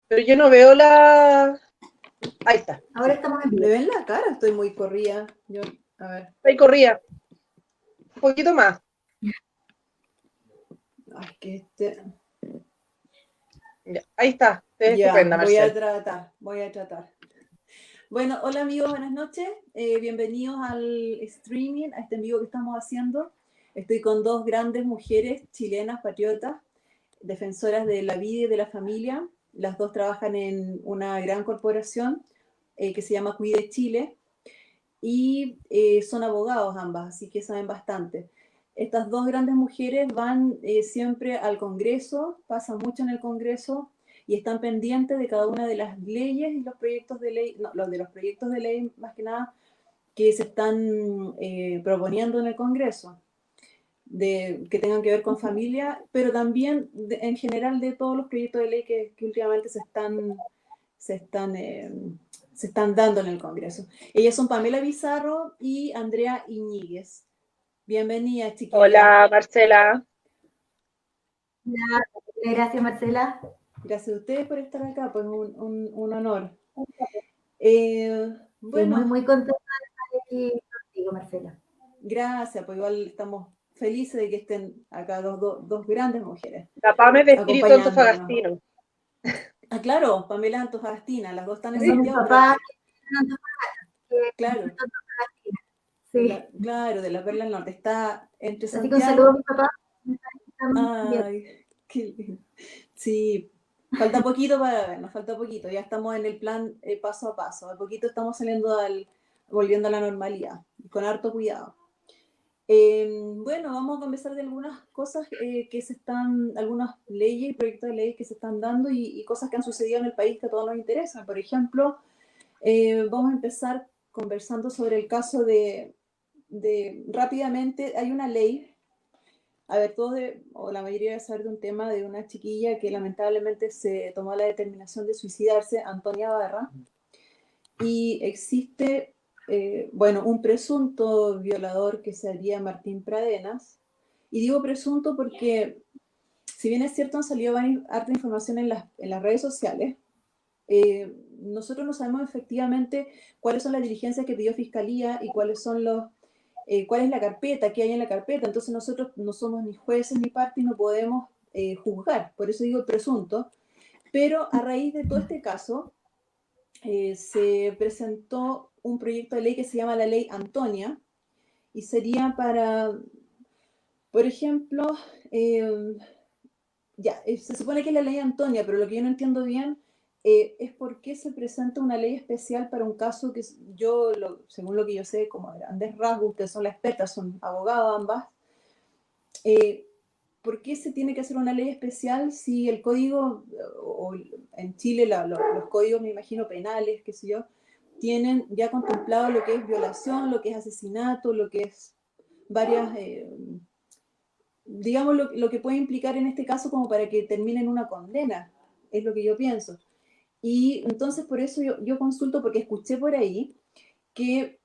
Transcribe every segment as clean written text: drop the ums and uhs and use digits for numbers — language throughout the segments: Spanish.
Pero yo no veo la... Ahí está. Ahora estamos en ¿Me vivo. ven la cara? Estoy muy corrida. Yo, a ver. Ahí corría. Un poquito más. Ay, que este... Ya, ahí está. Te ves Ya, estupenda, voy a Marcel. tratar. Bueno, hola amigos, buenas noches. Bienvenidos al streaming, a este en vivo que estamos haciendo. Estoy con dos grandes mujeres chilenas, patriotas, defensoras de la vida y de la familia. Las dos trabajan en una gran corporación que se llama Cuide Chile y son abogados ambas, así que saben bastante. Estas dos grandes mujeres van siempre al Congreso, pasan mucho en el Congreso y están pendientes de cada una de las leyes y los proyectos de ley, no, los de los proyectos de ley más que nada que se están proponiendo en el Congreso, que tengan que ver con familia, pero también en general de todos los proyectos de ley que últimamente se están, se están dando en el Congreso. Ellas son Pamela Bizarro y Andrea Iñiguez. Bienvenida, chiquilla. Hola, Marcela. Gracias, Marcela. Gracias a ustedes por estar acá, pues un honor. Estoy Bueno, muy contenta de estar aquí contigo, Marcela. gracias, pues igual estamos felices de que estén acá dos grandes mujeres La Pame de espíritu acompañándonos. antofagastino. Ah, claro, Pamela Antofagastina, las dos están en Tengo mi Santiago, papá pero claro, sí. claro, de la Perla del Norte, está entre Así que un saludo a Santiago. mi papá. Me están viendo. Ay, qué lindo. Sí, falta poquito para vernos, falta poquito. Ya estamos en el plan paso a paso. A poquito estamos volviendo a la normalidad, con harto cuidado. Bueno, vamos a conversar de algunas cosas algunas leyes y proyectos de leyes que se están dando y cosas que han sucedido en el país que a todos nos interesan. Por ejemplo, vamos a empezar conversando sobre el caso rápidamente, hay una ley. A ver, o la mayoría debe saber de un tema de una chiquilla que lamentablemente se tomó la determinación de suicidarse, Antonia Barra, y existe, bueno, un presunto violador que sería Martín Pradenas, y digo presunto porque, si bien es cierto, han salido harta información en las redes sociales, nosotros no sabemos efectivamente cuáles son las diligencias que pidió Fiscalía y cuál es la carpeta, qué hay en la carpeta. Entonces nosotros no somos ni jueces ni parte y no podemos juzgar, por eso digo presunto. Pero a raíz de todo este caso, se presentó un proyecto de ley que se llama la Ley Antonia y sería para, por ejemplo, se supone que es la Ley Antonia, pero lo que yo no entiendo bien es por qué se presenta una ley especial para un caso que según lo que yo sé, como de grandes rasgos, ustedes son las expertas, son abogadas ambas, ¿por qué se tiene que hacer una ley especial si el código, o en Chile los códigos, me imagino, penales, qué sé yo, tienen ya contemplado lo que es violación, lo que es asesinato, lo que es varias, digamos, lo que puede implicar en este caso como para que termine en una condena, es lo que yo pienso. Y entonces por eso yo consulto, porque escuché por ahí que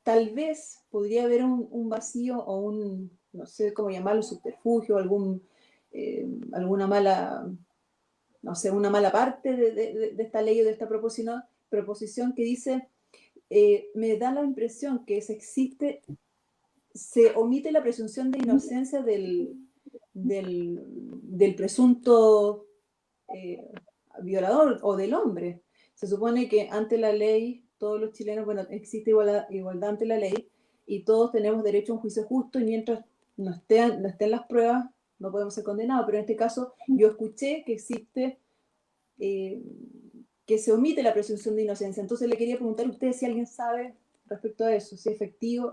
tal vez podría haber un vacío o no sé cómo llamarlo, subterfugio, alguna mala, no sé, una mala parte de esta ley o de esta proposición que dice, me da la impresión que se omite la presunción de inocencia del presunto violador o del hombre. Se supone que ante la ley, todos los chilenos, bueno, existe igualdad ante la ley y todos tenemos derecho a un juicio justo y mientras no estén las pruebas, no podemos ser condenados. Pero en este caso, yo escuché que existe, eh, que se omite la presunción de inocencia. Entonces le quería preguntar a ustedes si alguien sabe respecto a eso, si es efectivo.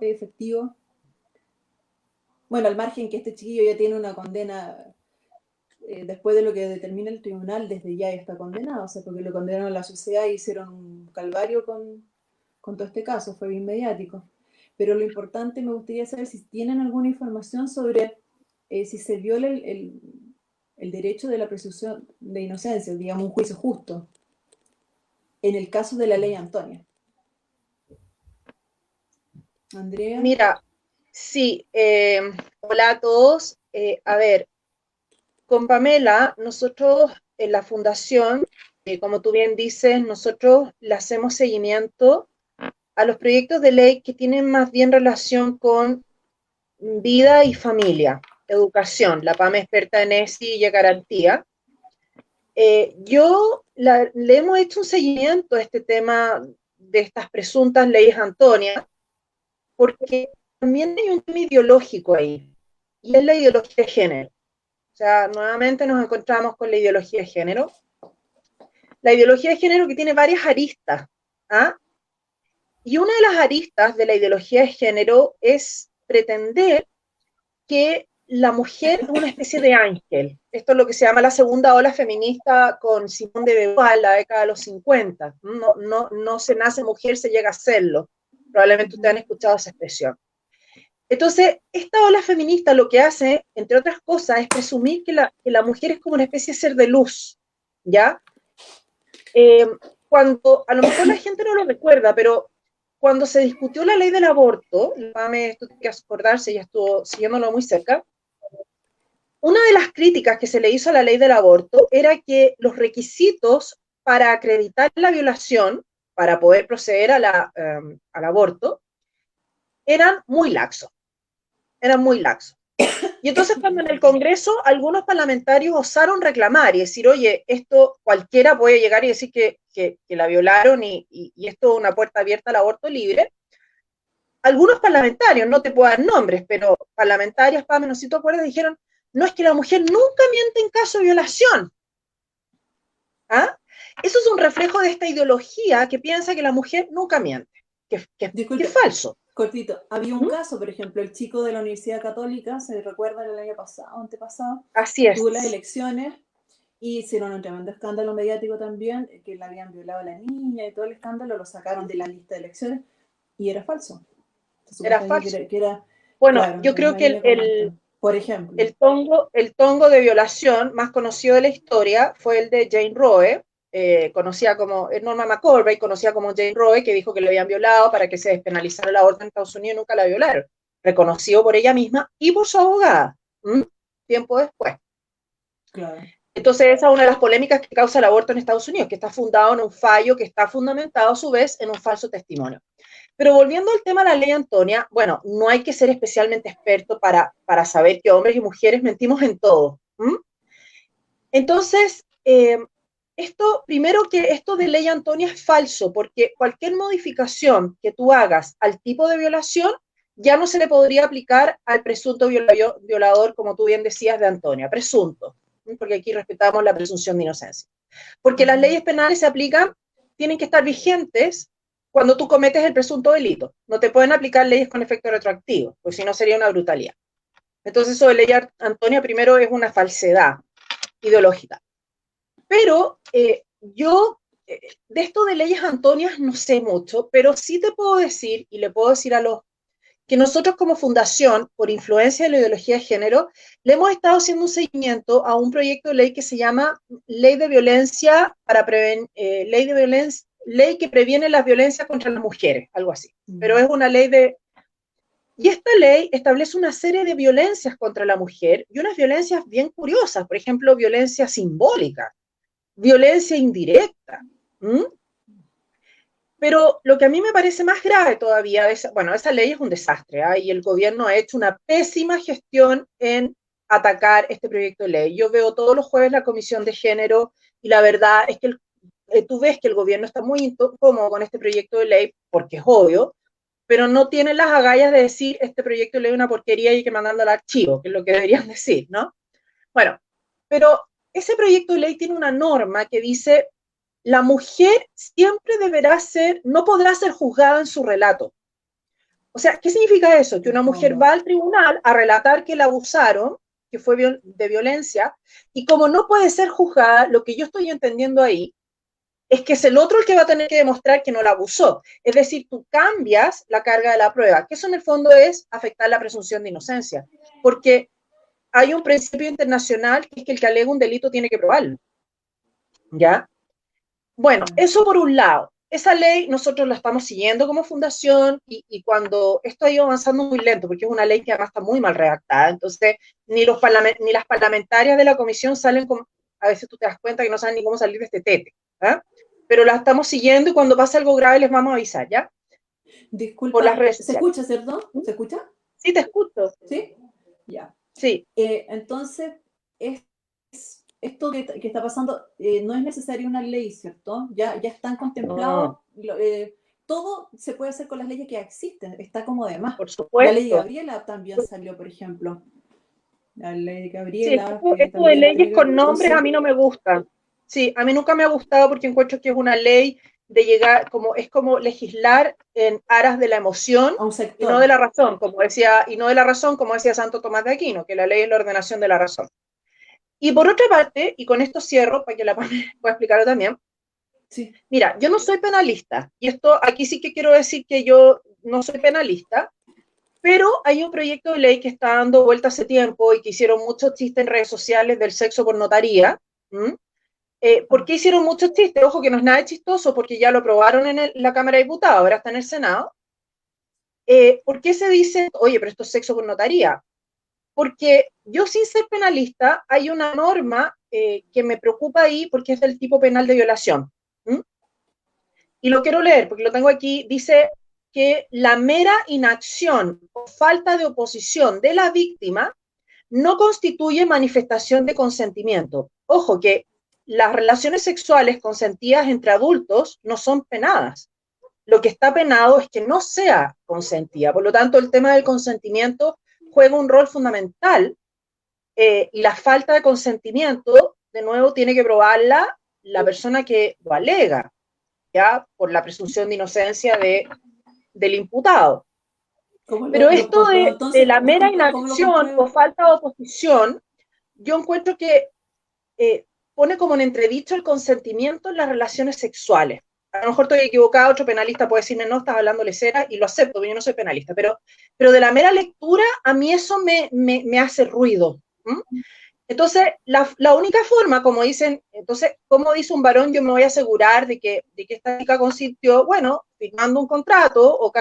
Bueno, al margen que este chiquillo ya tiene una condena después de lo que determina el tribunal, desde ya está condenado, o sea, porque lo condenaron a la sociedad y hicieron un calvario con todo este caso, fue bien mediático. Pero lo importante, me gustaría saber si tienen alguna información sobre si se viola el derecho de la presunción de inocencia, digamos, un juicio justo, en el caso de la ley Antonia. Andrea. Mira, sí, hola a todos. A ver, con Pamela, nosotros en la fundación, como tú bien dices, nosotros le hacemos seguimiento a los proyectos de ley que tienen más bien relación con vida y familia, educación. La PAME experta en ESI y garantía. Le hemos hecho un seguimiento a este tema de estas presuntas leyes Antonia, porque también hay un tema ideológico ahí, y es la ideología de género. O sea, nuevamente nos encontramos con la ideología de género. La ideología de género que tiene varias aristas. ¿Ah? Y una de las aristas de la ideología de género es pretender que la mujer es una especie de ángel. Esto es lo que se llama la segunda ola feminista con Simone de Beauvoir en la década de los 50. No se nace mujer, se llega a serlo. Probablemente ustedes han escuchado esa expresión. Entonces, esta ola feminista lo que hace, entre otras cosas, es presumir que la mujer es como una especie de ser de luz, ¿ya? Cuando, a lo mejor la gente no lo recuerda, pero cuando se discutió la ley del aborto, esto hay que acordarse, ya estuvo siguiéndolo muy cerca, una de las críticas que se le hizo a la ley del aborto era que los requisitos para acreditar la violación, para poder proceder al aborto, eran muy laxos. Y entonces cuando en el Congreso algunos parlamentarios osaron reclamar y decir, oye, esto cualquiera puede llegar y decir que la violaron y esto es una puerta abierta al aborto libre, algunos parlamentarios, no te puedo dar nombres, pero parlamentarias, Pame, no sé si tú acuerdas, dijeron, no, es que la mujer nunca miente en caso de violación. ¿Ah? Eso es un reflejo de esta ideología que piensa que la mujer nunca miente, que es falso. Cortito, había un caso, por ejemplo, el chico de la Universidad Católica, se recuerda el año pasado, antepasado, así es. Tuvo las elecciones y hicieron un tremendo escándalo mediático también, que le habían violado a la niña y todo el escándalo, lo sacaron de la lista de elecciones y era falso. Era falso. Que era, bueno, claro, yo creo que por ejemplo, el tongo de violación más conocido de la historia fue el de Jane Roe, conocida como Norma McCorvey, conocida como Jane Roe, que dijo que le habían violado para que se despenalizara el aborto en Estados Unidos y nunca la violaron. Reconocido por ella misma y por su abogada, tiempo después. Claro. Entonces esa es una de las polémicas que causa el aborto en Estados Unidos, que está fundado en un fallo que está fundamentado a su vez en un falso testimonio. Pero volviendo al tema de la ley Antonia, bueno, no hay que ser especialmente experto para saber que hombres y mujeres mentimos en todo. Entonces, esto de ley Antonia es falso, porque cualquier modificación que tú hagas al tipo de violación ya no se le podría aplicar al presunto violador, como tú bien decías, de Antonia, presunto, porque aquí respetamos la presunción de inocencia. Porque las leyes penales se aplican, tienen que estar vigentes cuando tú cometes el presunto delito. No te pueden aplicar leyes con efecto retroactivo, pues si no sería una brutalidad. Entonces eso de ley Antonia primero es una falsedad ideológica. Pero yo de esto de leyes Antonias no sé mucho, pero sí te puedo decir, y le puedo decir a los que nosotros como fundación, por influencia de la ideología de género, le hemos estado haciendo un seguimiento a un proyecto de ley que se llama Ley de Violencia para Ley que previene la violencia contra las mujeres, algo así. Pero es una ley de... Y esta ley establece una serie de violencias contra la mujer y unas violencias bien curiosas, por ejemplo, violencia simbólica, violencia indirecta. Pero lo que a mí me parece más grave todavía, esa ley es un desastre, y el gobierno ha hecho una pésima gestión en atacar este proyecto de ley. Yo veo todos los jueves la Comisión de Género y la verdad es que tú ves que el gobierno está muy incómodo con este proyecto de ley, porque es obvio, pero no tienen las agallas de decir este proyecto de ley es una porquería y hay que mandarlo al archivo, que es lo que deberían decir, ¿no? Bueno, pero ese proyecto de ley tiene una norma que dice la mujer siempre no podrá ser juzgada en su relato. O sea, ¿qué significa eso? Que una mujer va al tribunal a relatar que la abusaron, que fue de violencia, y como no puede ser juzgada, lo que yo estoy entendiendo ahí es que es el otro el que va a tener que demostrar que no la abusó. Es decir, tú cambias la carga de la prueba, que eso en el fondo es afectar la presunción de inocencia, porque hay un principio internacional que es que el que alega un delito tiene que probarlo. ¿Ya? Bueno, eso por un lado. Esa ley nosotros la estamos siguiendo como fundación y cuando esto ha ido avanzando muy lento, porque es una ley que además está muy mal redactada, entonces ni las parlamentarias de la comisión salen a veces tú te das cuenta que no saben ni cómo salir de este tete, ¿ah? Pero la estamos siguiendo y cuando pase algo grave les vamos a avisar, ¿ya? Disculpa, por las redes ¿se sociales. escucha, cierto? ¿Se escucha? Sí, te escucho. ¿Sí? Ya. Sí. Entonces, esto que está pasando, no es necesaria una ley, ¿cierto? Ya están contemplados, todo se puede hacer con las leyes que existen, está como de más. Por La ley supuesto. Gabriela también salió, por ejemplo. La ley Sí, Gabriela, esto de también leyes tiene que ver, con nombres a mí no me gusta. Sí, a mí nunca me ha gustado porque encuentro que es una ley de llegar, es como legislar en aras de la emoción a un y sector. no de la razón, como decía Santo Tomás de Aquino, que la ley es la ordenación de la razón. Y por otra parte, y con esto cierro, para que la Pamela pueda explicarlo también, Sí. mira, yo no soy penalista, y esto aquí sí que quiero decir que yo no soy penalista, pero hay un proyecto de ley que está dando vuelta hace tiempo y que hicieron muchos chistes en redes sociales del sexo por notaría. ¿Por qué hicieron muchos chistes? Ojo que no es nada chistoso porque ya lo aprobaron en la Cámara de Diputados, ahora está en el Senado. ¿Por qué se dice, oye, pero esto es sexo por notaría? Porque yo, sin ser penalista, hay una norma que me preocupa ahí porque es del tipo penal de violación. Y lo quiero leer porque lo tengo aquí. Dice que la mera inacción o falta de oposición de la víctima no constituye manifestación de consentimiento. Ojo, que las relaciones sexuales consentidas entre adultos no son penadas. Lo que está penado es que no sea consentida. Por lo tanto, el tema del consentimiento juega un rol fundamental y la falta de consentimiento, de nuevo, tiene que probarla la persona que lo alega, ya por la presunción de inocencia del imputado. Pero esto de la mera inacción o falta de oposición, yo encuentro que pone como en entredicho el consentimiento en las relaciones sexuales. A lo mejor estoy equivocada, otro penalista puede decirme, no, estás hablando lecera, y lo acepto, yo no soy penalista, pero de la mera lectura, a mí eso me hace ruido. Entonces, la única forma, como dicen, entonces, ¿cómo dice un varón? Yo me voy a asegurar de que esta chica consintió, bueno, firmando un contrato, o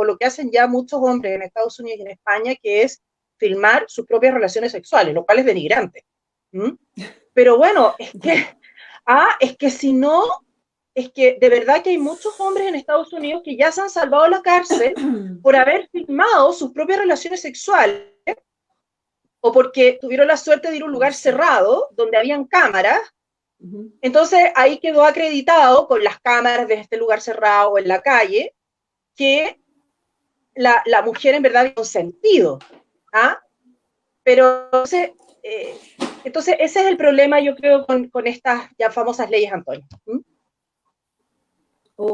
lo que hacen ya muchos hombres en Estados Unidos y en España, que es firmar sus propias relaciones sexuales, lo cual es denigrante. Pero bueno, es que si no, es que de verdad que hay muchos hombres en Estados Unidos que ya se han salvado la cárcel por haber firmado sus propias relaciones sexuales o porque tuvieron la suerte de ir a un lugar cerrado donde habían cámaras. Entonces ahí quedó acreditado con las cámaras de este lugar cerrado o en la calle que la mujer en verdad había consentido. Pero entonces ese es el problema, yo creo, con estas ya famosas leyes, Antonio.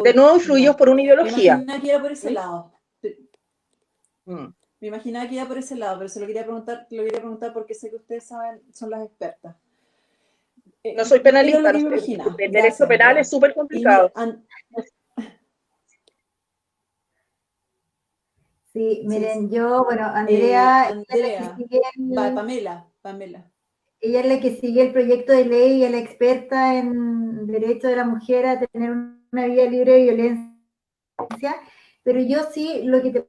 De nuevo influidos por una ideología. Me imaginaba que iba por ese lado. Me imaginaba que iba por ese lado, pero se lo quería preguntar porque sé que ustedes saben, son las expertas. No soy penalista, no sé, el derecho penal es súper complicado. Sí, miren, yo, bueno, Andrea, Pamela. Ella es la que sigue el proyecto de ley, es la experta en derecho de la mujer a tener una vida libre de violencia, pero yo sí lo que te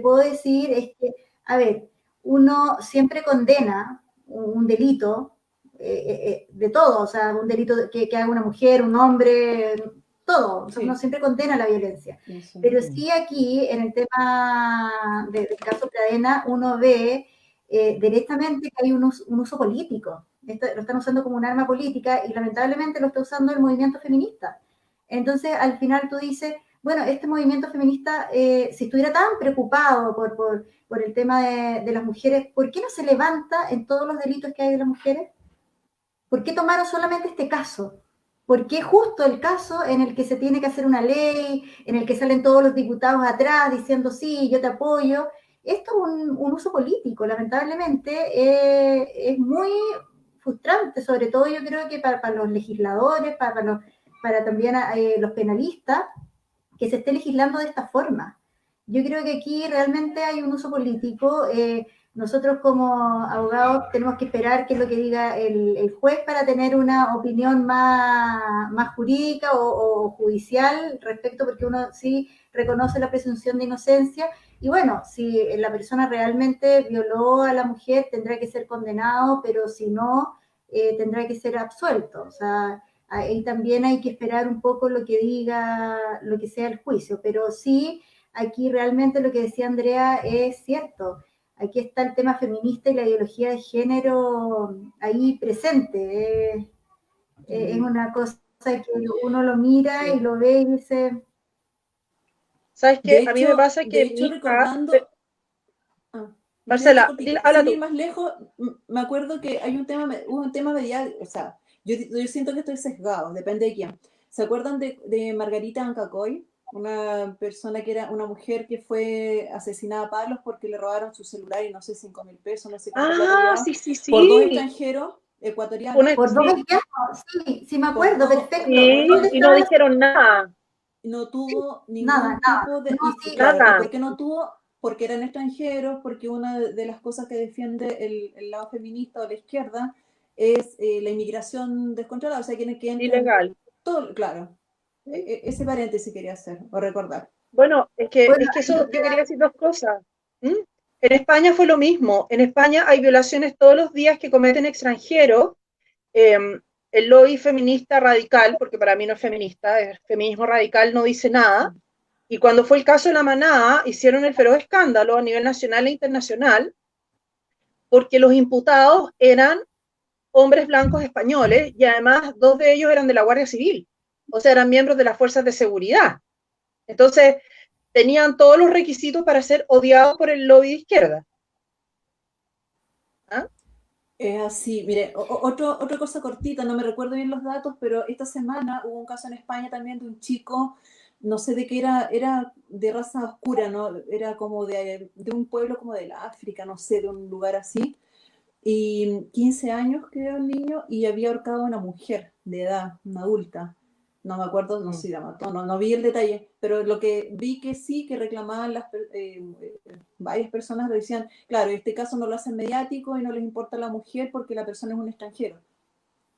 puedo decir es que, a ver, uno siempre condena un delito de todo, o sea, un delito que haga una mujer, un hombre, todo, sí. Uno siempre condena la violencia, pero sí aquí, en el tema del caso Pradena, uno ve directamente que hay un uso político. Esto lo están usando como un arma política y lamentablemente lo está usando el movimiento feminista. Entonces, al final tú dices, bueno, este movimiento feminista, si estuviera tan preocupado por el tema de las mujeres, ¿por qué no se levanta en todos los delitos que hay de las mujeres? ¿Por qué tomaron solamente este caso? ¿Por qué justo el caso en el que se tiene que hacer una ley, en el que salen todos los diputados atrás diciendo, sí, yo te apoyo? Esto es un uso político, lamentablemente, es muy frustrante, sobre todo yo creo que para los legisladores, para también los penalistas, que se esté legislando de esta forma. Yo creo que aquí realmente hay un uso político. Nosotros como abogados tenemos que esperar qué es lo que diga el juez para tener una opinión más jurídica o judicial respecto, porque uno sí reconoce la presunción de inocencia. Y bueno, si la persona realmente violó a la mujer, tendrá que ser condenado, pero si no, tendrá que ser absuelto. O sea, ahí también hay que esperar un poco lo que diga, lo que sea el juicio, pero sí, aquí realmente lo que decía Andrea es cierto. Aquí está el tema feminista y la ideología de género ahí presente. Es una cosa que uno lo mira y lo ve y dice... ¿Sabes qué? A mí me pasa de que hecho mi hija, recordando, no, Marcela, habla sin ir tú. más lejos, me acuerdo que hay hubo un tema mediático, o sea, yo siento que estoy sesgado, depende de quién. ¿Se acuerdan de Margarita Ancacoy? Una persona que era una mujer que fue asesinada a palos porque le robaron su celular y no sé, 5.000 pesos, no sé cuánta plata Ah, llevaba, sí, sí, por dos sí. extranjeros ecuatorianos. Por dos Sí, ejemplos, sí, sí me Por acuerdo, dos, perfecto. sí, ¿Dónde y no estaba eso? dijeron nada, no tuvo Nada, ningún nada. tipo de... No, Y sí, claro, ¿y nada. por qué no tuvo? Porque eran extranjeros, porque una de las cosas que defiende el lado feminista o la izquierda es la inmigración descontrolada, o sea, quienes que entran, Ilegal. todo, claro. Ese paréntesis quería hacer, o recordar. Bueno, bueno, es que ahí eso, tú te yo quería das, decir dos cosas. ¿Mm? En España fue lo mismo. En España hay violaciones todos los días que cometen extranjeros. Eh, el lobby feminista radical, porque para mí no es feminista, es feminismo radical, no dice nada. Y cuando fue el caso de la manada, hicieron el feroz escándalo a nivel nacional e internacional, porque los imputados eran hombres blancos españoles y además dos de ellos eran de la Guardia Civil, o sea, eran miembros de las fuerzas de seguridad. Entonces, tenían todos los requisitos para ser odiados por el lobby de izquierda. ¿Ah? Es así, mire, otra cosa cortita, no me recuerdo bien los datos, pero esta semana hubo un caso en España también de un chico, no sé de qué era de raza oscura, ¿no? Era como de un pueblo como del África, no sé, de un lugar así, y 15 años creo el niño, y había ahorcado a una mujer de edad, una adulta. No me acuerdo, no sé si la mató, no vi el detalle, pero lo que vi que sí, que reclamaban varias personas, le decían, claro, este caso no lo hacen mediático y no les importa la mujer porque la persona es un extranjero.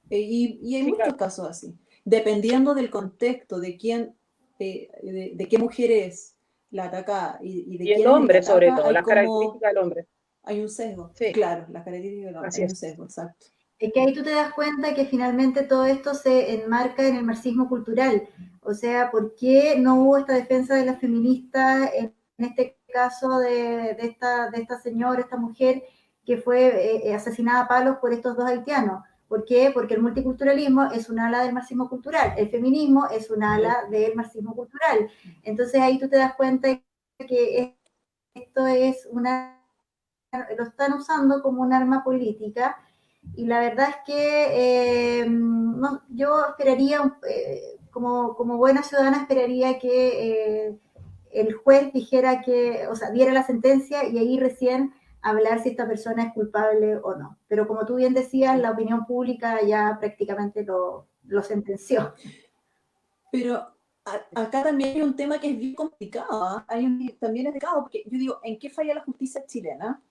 Y hay Sí, muchos claro. casos así. Dependiendo del contexto, de quién, de qué mujer es la atacada y de Y el quién es el que hombre, sobre ataca, todo, las características del hombre. hay un sesgo. Sí, Claro, las características, así hay un es. sesgo, exacto. es que ahí tú te das cuenta que finalmente todo esto se enmarca en el marxismo cultural. O sea, ¿por qué no hubo esta defensa de las feministas en este caso de esta señora, esta mujer que fue asesinada a palos por estos dos haitianos? ¿Por qué? Porque el multiculturalismo es un ala del marxismo cultural, el feminismo es un ala del marxismo cultural. Entonces ahí tú te das cuenta que esto es lo están usando como un arma política y la verdad es que no, yo esperaría, como buena ciudadana, esperaría que el juez dijera que, o sea, diera la sentencia y ahí recién hablar si esta persona es culpable o no. Pero como tú bien decías, la opinión pública ya prácticamente lo sentenció. Pero acá también hay un tema que es bien complicado, ¿ah? También es delicado, porque yo digo, ¿en qué falla la justicia chilena?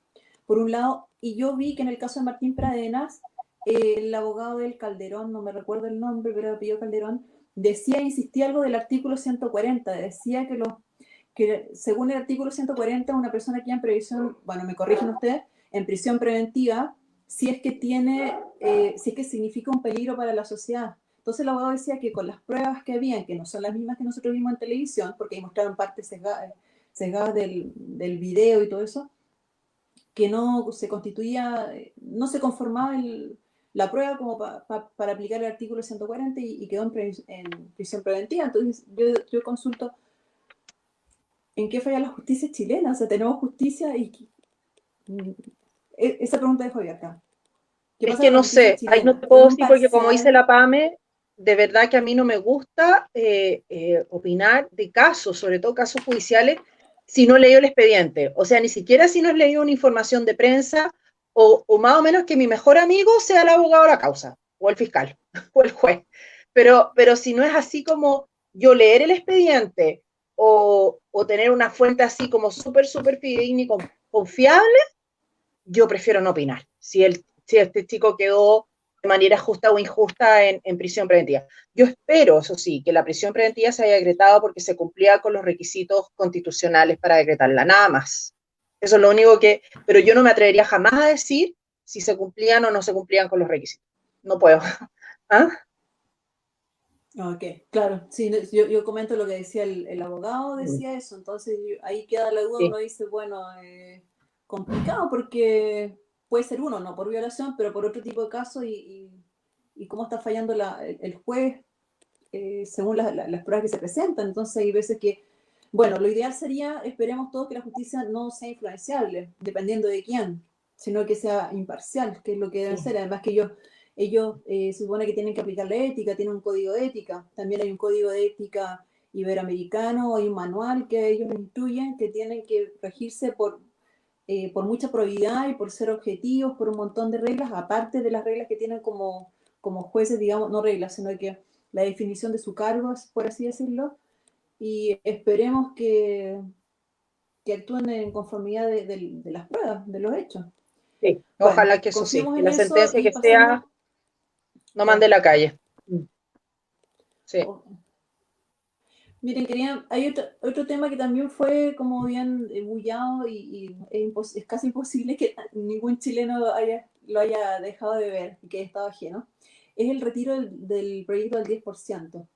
Por un lado, y yo vi que en el caso de Martín Pradenas, el abogado del Calderón, no me recuerdo el nombre, pero pidió Calderón, insistía algo del artículo 140, decía que según el artículo 140, una persona que en previsión, bueno, me corrigen ustedes, en prisión preventiva, si es que si es que significa un peligro para la sociedad. Entonces el abogado decía que con las pruebas que habían, que no son las mismas que nosotros vimos en televisión, porque ahí mostraron partes sesgadas del video y todo eso, que no se constituía, no se conformaba la prueba como para aplicar el artículo 140 y quedó en prisión preventiva. Entonces yo consulto, ¿en qué falla la justicia chilena? O sea, tenemos justicia y esa pregunta dejo abierta. ¿Qué Es pasa que con la no justicia sé, ahí no chilena? te ¿Es puedo decir porque como dice imparcial? la PAME, de verdad que a mí no me gusta opinar de casos, sobre todo casos judiciales, si no he leído el expediente. O sea, ni siquiera si no he leído una información de prensa o más o menos que mi mejor amigo sea el abogado de la causa, o el fiscal, o el juez. Pero si no es así como yo leer el expediente o tener una fuente así como súper fidedigna y confiable, yo prefiero no opinar. Si este chico quedó de manera justa o injusta en prisión preventiva. Yo espero, eso sí, que la prisión preventiva se haya decretado porque se cumplía con los requisitos constitucionales para decretarla, nada más. Eso es lo único que, pero yo no me atrevería jamás a decir si se cumplían o no se cumplían con los requisitos. no puedo. ¿Ah? Ok, claro, sí, yo comento lo que decía el abogado, decía eso, entonces ahí queda la duda, Sí, uno dice, bueno, complicado porque puede ser uno, no por violación, pero por otro tipo de caso y cómo está fallando el juez según las pruebas que se presentan, entonces hay veces que, bueno, lo ideal sería, esperemos todos que la justicia no sea influenciable, dependiendo de quién, sino que sea imparcial, que es lo que debe sí. ser, además que ellos se supone que tienen que aplicar la ética, tienen un código de ética, también hay un código de ética iberoamericano, hay un manual que ellos instruyen que tienen que regirse por mucha probidad y por ser objetivos, por un montón de reglas, aparte de las reglas que tienen como jueces, digamos, no reglas, sino que la definición de su cargo, por así decirlo, y esperemos que actúen en conformidad de las pruebas, de los hechos. Sí, Bueno, ojalá que eso sí, confiemos que en la eso sentencia y que sea pasemos. no mande Claro. la calle. Sí. Oh. Miren, hay otro tema que también fue como bien bullado y es casi imposible que ningún chileno lo haya dejado de ver y que haya estado ajeno. Es el retiro del proyecto del 10%.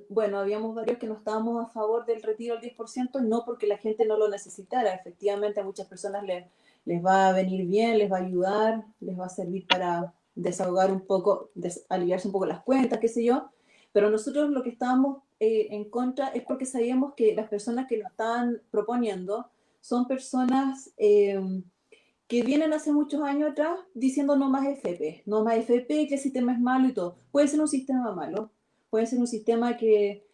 Bueno, habíamos varios que no estábamos a favor del retiro del 10%, no porque la gente no lo necesitara. Efectivamente, a muchas personas les va a venir bien, les va a ayudar, les va a servir para desahogar un poco, aliviarse un poco las cuentas, qué sé yo. Pero nosotros lo que estábamos en contra es porque sabíamos que las personas que lo estaban proponiendo son personas que vienen hace muchos años atrás diciendo no más FP, no más FP, que el sistema es malo y todo. Puede ser un sistema malo, puede ser un sistema que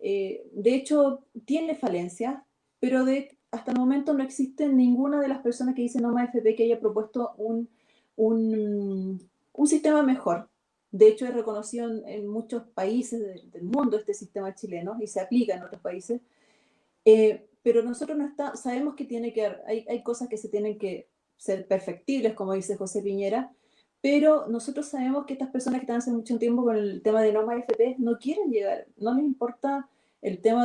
de hecho tiene falencias, pero hasta el momento no existe ninguna de las personas que dicen no más FP que haya propuesto un sistema mejor. De hecho, es reconocido en muchos países del mundo este sistema chileno y se aplica en otros países. Pero nosotros sabemos que hay cosas que se tienen que ser perfectibles, como dice José Piñera, pero nosotros sabemos que estas personas que están hace mucho tiempo con el tema de no más FP no quieren llegar, no les importa el tema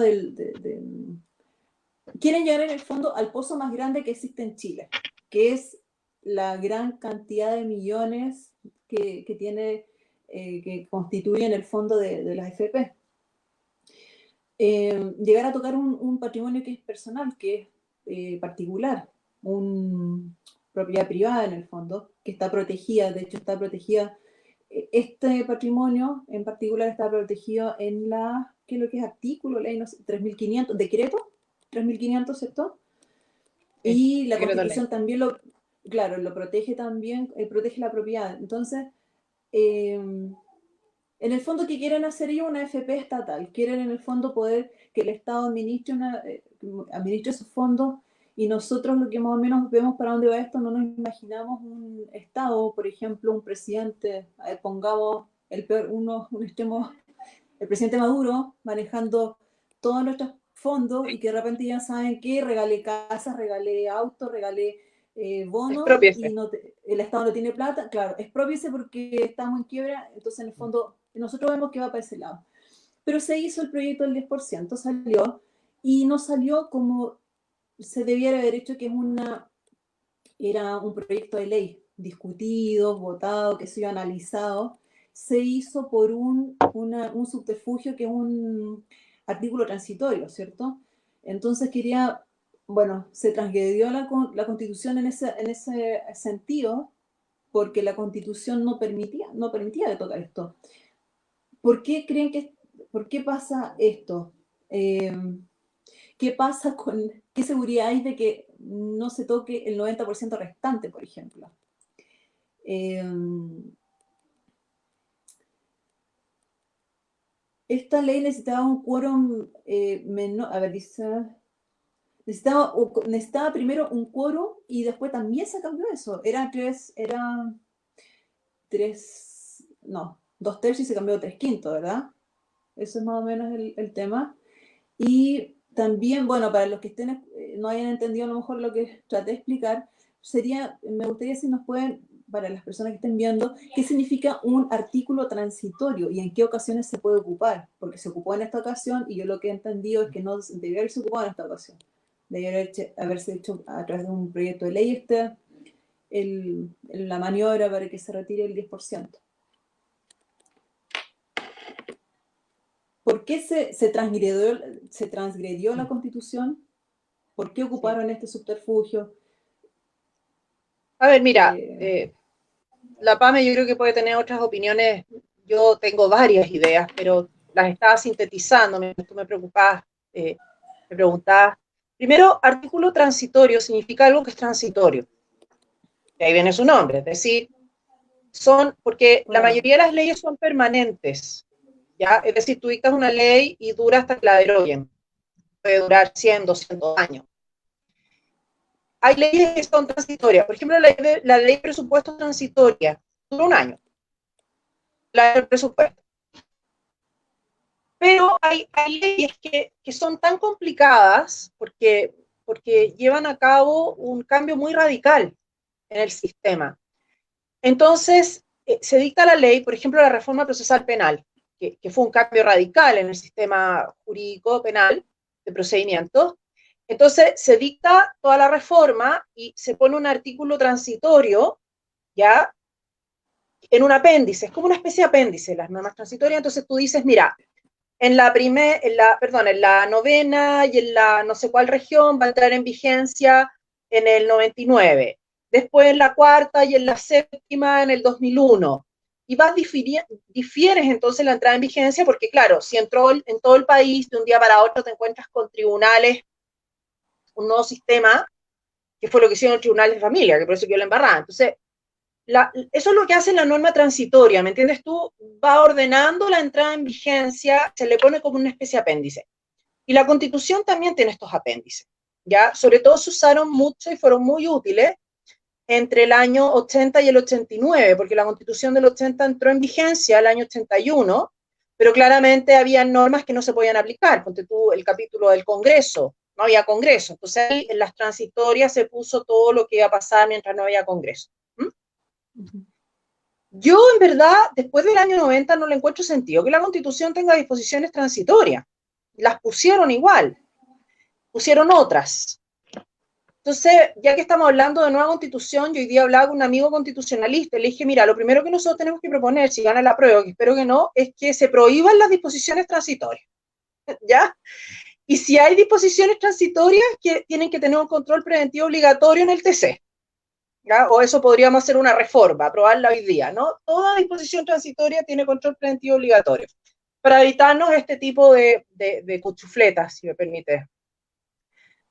quieren llegar en el fondo al pozo más grande que existe en Chile, que es la gran cantidad de millones que tiene, que constituyen el fondo de las FP. Llegar a tocar un patrimonio que es personal, que es particular, una propiedad privada en el fondo, que está protegida, de hecho está protegida, este patrimonio en particular está protegido en ¿qué es lo que es artículo? Ley, no sé, 3.500, decreto, 3.500, ¿cierto? Sí, Y la decreto ley. Constitución también claro, lo protege también, protege la propiedad. Entonces, en el fondo, ¿qué quieren hacer ellos? Una FP estatal. Quieren en el fondo poder que el Estado administre sus fondos y nosotros lo que más o menos vemos para dónde va esto, no nos imaginamos un Estado, por ejemplo, un presidente, pongamos un extremo, el presidente Maduro manejando todos nuestros fondos y que de repente ya saben que regalé casas, regalé autos, regalé bonos y Expropiese. el Estado no tiene plata. Claro, expropiese porque estamos en quiebra, entonces en el fondo nosotros vemos que va para ese lado. Pero se hizo el proyecto del 10%, salió y no salió como se debiera haber hecho, que era un proyecto de ley discutido, votado, que se iba analizado. Se hizo por un subterfugio que es un artículo transitorio, ¿cierto? Entonces bueno, se transgredió la Constitución en ese sentido, porque la Constitución no permitía de tocar esto. ¿Por qué por qué pasa esto? Eh, ¿Qué pasa qué seguridad hay de que no se toque el 90% restante, por ejemplo? Eh, Esta ley necesitaba un quórum menor, a ver, dice, necesitaba primero un quórum y después también se cambió eso. No, 2/3 y se cambió a 3/5, ¿verdad? Eso es más o menos el tema. Y también, bueno, para los que no hayan entendido a lo mejor lo que traté de explicar, me gustaría si nos pueden, para las personas que estén viendo, qué significa un artículo transitorio y en qué ocasiones se puede ocupar, porque se ocupó en esta ocasión y yo lo que he entendido es que no debió haberse ocupado en esta ocasión. Debió haberse hecho a través de un proyecto de ley la maniobra para que se retire el 10%. ¿Por qué se transgredió la Constitución? ¿Por qué ocuparon este subterfugio? A ver, mira, la PAME yo creo que puede tener otras opiniones. Yo tengo varias ideas, pero las estaba sintetizando mientras tú me preguntabas. Primero, artículo transitorio significa algo que es transitorio. De ahí viene su nombre, es decir, porque la mayoría de las leyes son permanentes, ¿ya? Es decir, tú dictas una ley y dura hasta que la deroguen. Puede durar 100, 200 años. Hay leyes que son transitorias. Por ejemplo, la ley de presupuesto transitoria dura 1 año. La del presupuesto. Pero hay leyes que son tan complicadas porque llevan a cabo un cambio muy radical en el sistema. Entonces, se dicta la ley, por ejemplo, la reforma procesal penal, que fue un cambio radical en el sistema jurídico penal de procedimientos. Entonces, se dicta toda la reforma y se pone un artículo transitorio, ¿ya? En un apéndice, es como una especie de apéndice, las normas transitorias. Entonces tú dices, mira, en la novena y en la no sé cuál región va a entrar en vigencia en el 99. Después en la cuarta y en la séptima en el 2001. Y difieres entonces la entrada en vigencia porque, claro, si entró en todo el país de un día para otro te encuentras con tribunales, un nuevo sistema, que fue lo que hicieron los tribunales de familia, que por eso quedó la embarrada. Entonces, eso es lo que hace la norma transitoria, ¿me entiendes tú? Va ordenando la entrada en vigencia, se le pone como una especie de apéndice. Y la Constitución también tiene estos apéndices, ¿ya? Sobre todo se usaron mucho y fueron muy útiles entre el año 80 y el 89, porque la Constitución del 80 entró en vigencia el año 81, pero claramente había normas que no se podían aplicar. Ponte tú el capítulo del Congreso, no había Congreso. Entonces ahí en las transitorias se puso todo lo que iba a pasar mientras no había Congreso. Yo, en verdad, después del año 90 no le encuentro sentido que la Constitución tenga disposiciones transitorias. Las pusieron igual, pusieron otras. Entonces, ya que estamos hablando de nueva Constitución, yo hoy día hablaba con un amigo constitucionalista y le dije, mira, lo primero que nosotros tenemos que proponer, si gana la prueba, que espero que no, es que se prohíban las disposiciones transitorias, ¿ya? Y si hay disposiciones transitorias, que tienen que tener un control preventivo obligatorio en el TC. ¿Ya? O eso podríamos hacer una reforma, aprobarla hoy día, ¿no? Toda disposición transitoria tiene control preventivo obligatorio, para evitarnos este tipo de cuchufletas, si me permite.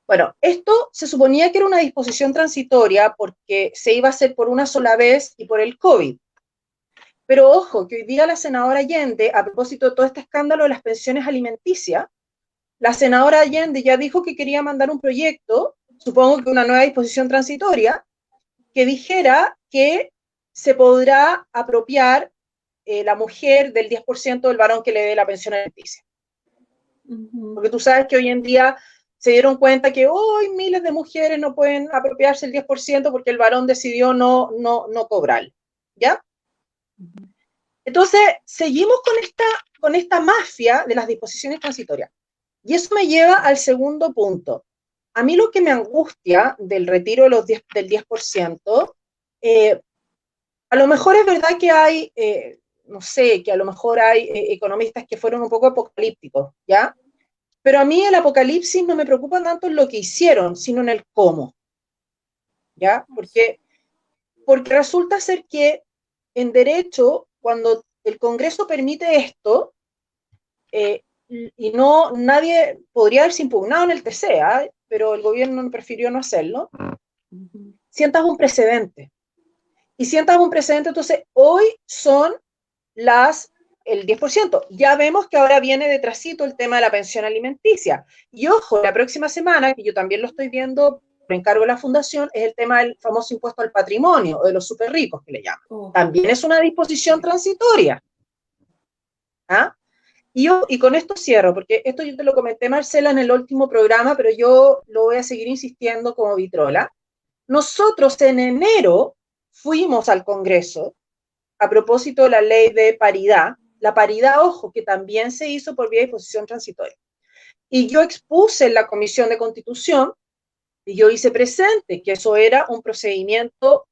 Bueno, esto se suponía que era una disposición transitoria porque se iba a hacer por una sola vez y por el COVID. Pero ojo, que hoy día la senadora Allende, a propósito de todo este escándalo de las pensiones alimenticias, la senadora Allende ya dijo que quería mandar un proyecto, supongo que una nueva disposición transitoria, que dijera que se podrá apropiar la mujer del 10% del varón que le dé la pensión alimenticia. Porque tú sabes que hoy en día se dieron cuenta que hoy miles de mujeres no pueden apropiarse el 10% porque el varón decidió no cobrar, ¿ya? Entonces, seguimos con esta mafia de las disposiciones transitorias. Y eso me lleva al segundo punto. A mí lo que me angustia del retiro de del 10%, a lo mejor es verdad que hay, no sé, que a lo mejor hay economistas que fueron un poco apocalípticos, ¿ya? Pero a mí el apocalipsis no me preocupa tanto en lo que hicieron, sino en el cómo, ¿ya? Porque resulta ser que en derecho, cuando el Congreso permite esto, y nadie podría haberse impugnado en el TC, pero el gobierno prefirió no hacerlo, sientas un precedente. Y sientas un precedente, entonces hoy son el 10%. Ya vemos que ahora viene detrásito el tema de la pensión alimenticia. Y ojo, la próxima semana, que yo también lo estoy viendo por encargo de la fundación, es el tema del famoso impuesto al patrimonio, o de los súper ricos que le llaman. También es una disposición transitoria. ¿Ah? Y con esto cierro, porque esto yo te lo comenté, Marcela, en el último programa, pero yo lo voy a seguir insistiendo como vitrola. Nosotros en enero fuimos al Congreso a propósito de la ley de paridad, la paridad, ojo, que también se hizo por vía de disposición transitoria. Y yo expuse en la Comisión de Constitución, y yo hice presente que eso era un procedimiento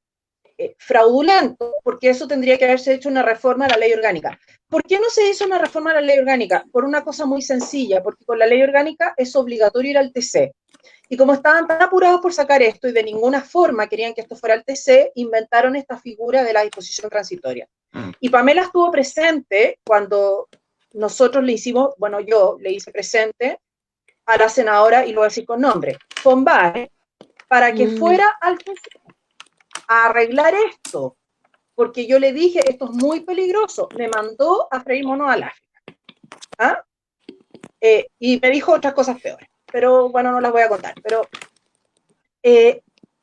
fraudulento, porque eso tendría que haberse hecho una reforma a la ley orgánica. ¿Por qué no se hizo una reforma a la ley orgánica? Por una cosa muy sencilla, porque con la ley orgánica es obligatorio ir al TC. Y como estaban tan apurados por sacar esto y de ninguna forma querían que esto fuera al TC, inventaron esta figura de la disposición transitoria. Y Pamela estuvo presente cuando nosotros le hicimos, bueno, yo le hice presente a la senadora, y lo voy a decir con nombre, Fombare, para que fuera al TC a arreglar esto, porque yo le dije, esto es muy peligroso, me mandó a freír mono al África. ¿Ah? Y me dijo otras cosas peores, pero bueno, no las voy a contar. Pero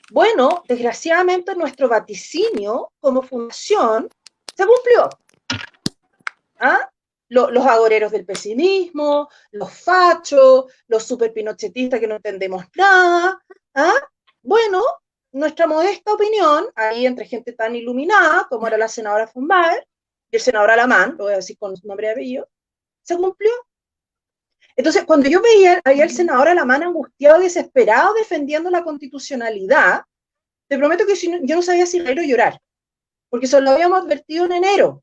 bueno, desgraciadamente nuestro vaticinio como fundación se cumplió. ¿Ah? Los agoreros del pesimismo, los fachos, los superpinochetistas que no entendemos nada. ¿Ah? Bueno, nuestra modesta opinión, ahí entre gente tan iluminada como era la senadora Fombare y el senador Alamán, lo voy a decir con su nombre y apellido, se cumplió. Entonces, cuando yo veía ahí al senador Alamán angustiado, desesperado, defendiendo la constitucionalidad, te prometo que yo no sabía si reír o llorar, porque eso lo habíamos advertido en enero.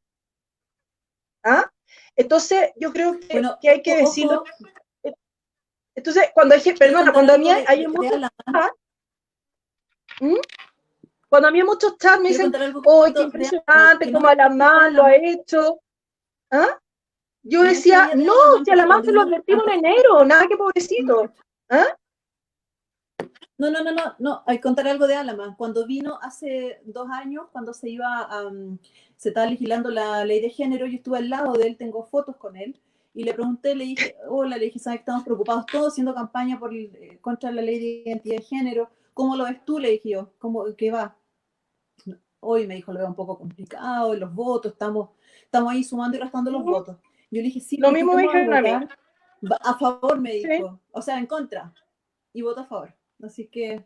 ¿Ah? Entonces, yo creo que, bueno, que hay que decirlo. Entonces, cuando hay, perdona, cuando a mí hay muchos chats, cuando a mí muchos chats me dicen, ¡oh, qué impresionante cómo Alamán lo ha hecho! ¿Ah? Yo decía, no, si Alamán se lo advertimos en enero, nada que pobrecito. ¿Ah? No, hay que contar algo de Alamán. Cuando vino hace 2 años, cuando se estaba legislando la ley de género, yo estuve al lado de él, tengo fotos con él, y le pregunté, le dije, hola, le dije, sabes que estamos preocupados todos haciendo campaña contra la ley de identidad de género, ¿cómo lo ves tú? Le dije yo, ¿qué va? Hoy me dijo, lo veo un poco complicado, los votos, estamos ahí sumando y restando los votos. Yo le dije, sí, lo mismo me dijeron a mí. A favor, me dijo, sí. o sea, en contra, y voto a favor. Así que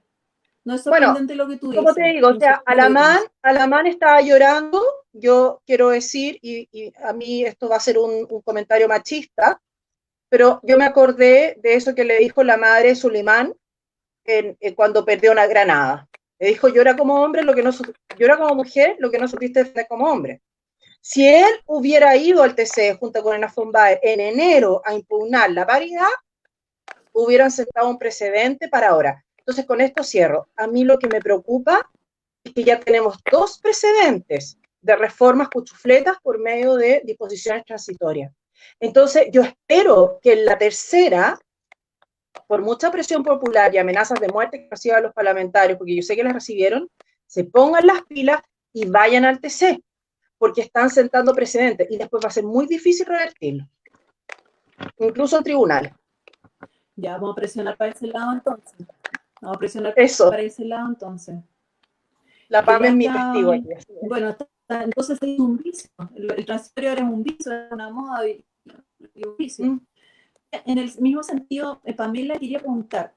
no es Bueno, sorprendente lo que tú dices. como te digo, o sea, Alamán estaba llorando, yo quiero decir, y a mí esto va a ser un comentario machista, pero yo me acordé de eso que le dijo la madre de Sulimán cuando perdió una Granada. Le dijo, llora como hombre, llora como mujer, lo que no supiste defender como hombre. Si él hubiera ido al TC junto con Elena Fombare en enero a impugnar la paridad, hubieran sentado un precedente para ahora. Entonces, con esto cierro. A mí lo que me preocupa es que ya tenemos 2 precedentes de reformas cuchufletas por medio de disposiciones transitorias. Entonces, yo espero que en la tercera, por mucha presión popular y amenazas de muerte que reciban los parlamentarios, porque yo sé que las recibieron, se pongan las pilas y vayan al TC, porque están sentando precedentes y después va a ser muy difícil revertirlo, incluso en tribunales. Ya, vamos a presionar para ese lado entonces. Vamos a presionar Eso. para ese lado entonces. La PAM es mi testigo aquí. Bueno, entonces es un vicio. El transitorio ahora es un vicio, es una moda y un vicio. En el mismo sentido, Pamela quería preguntar,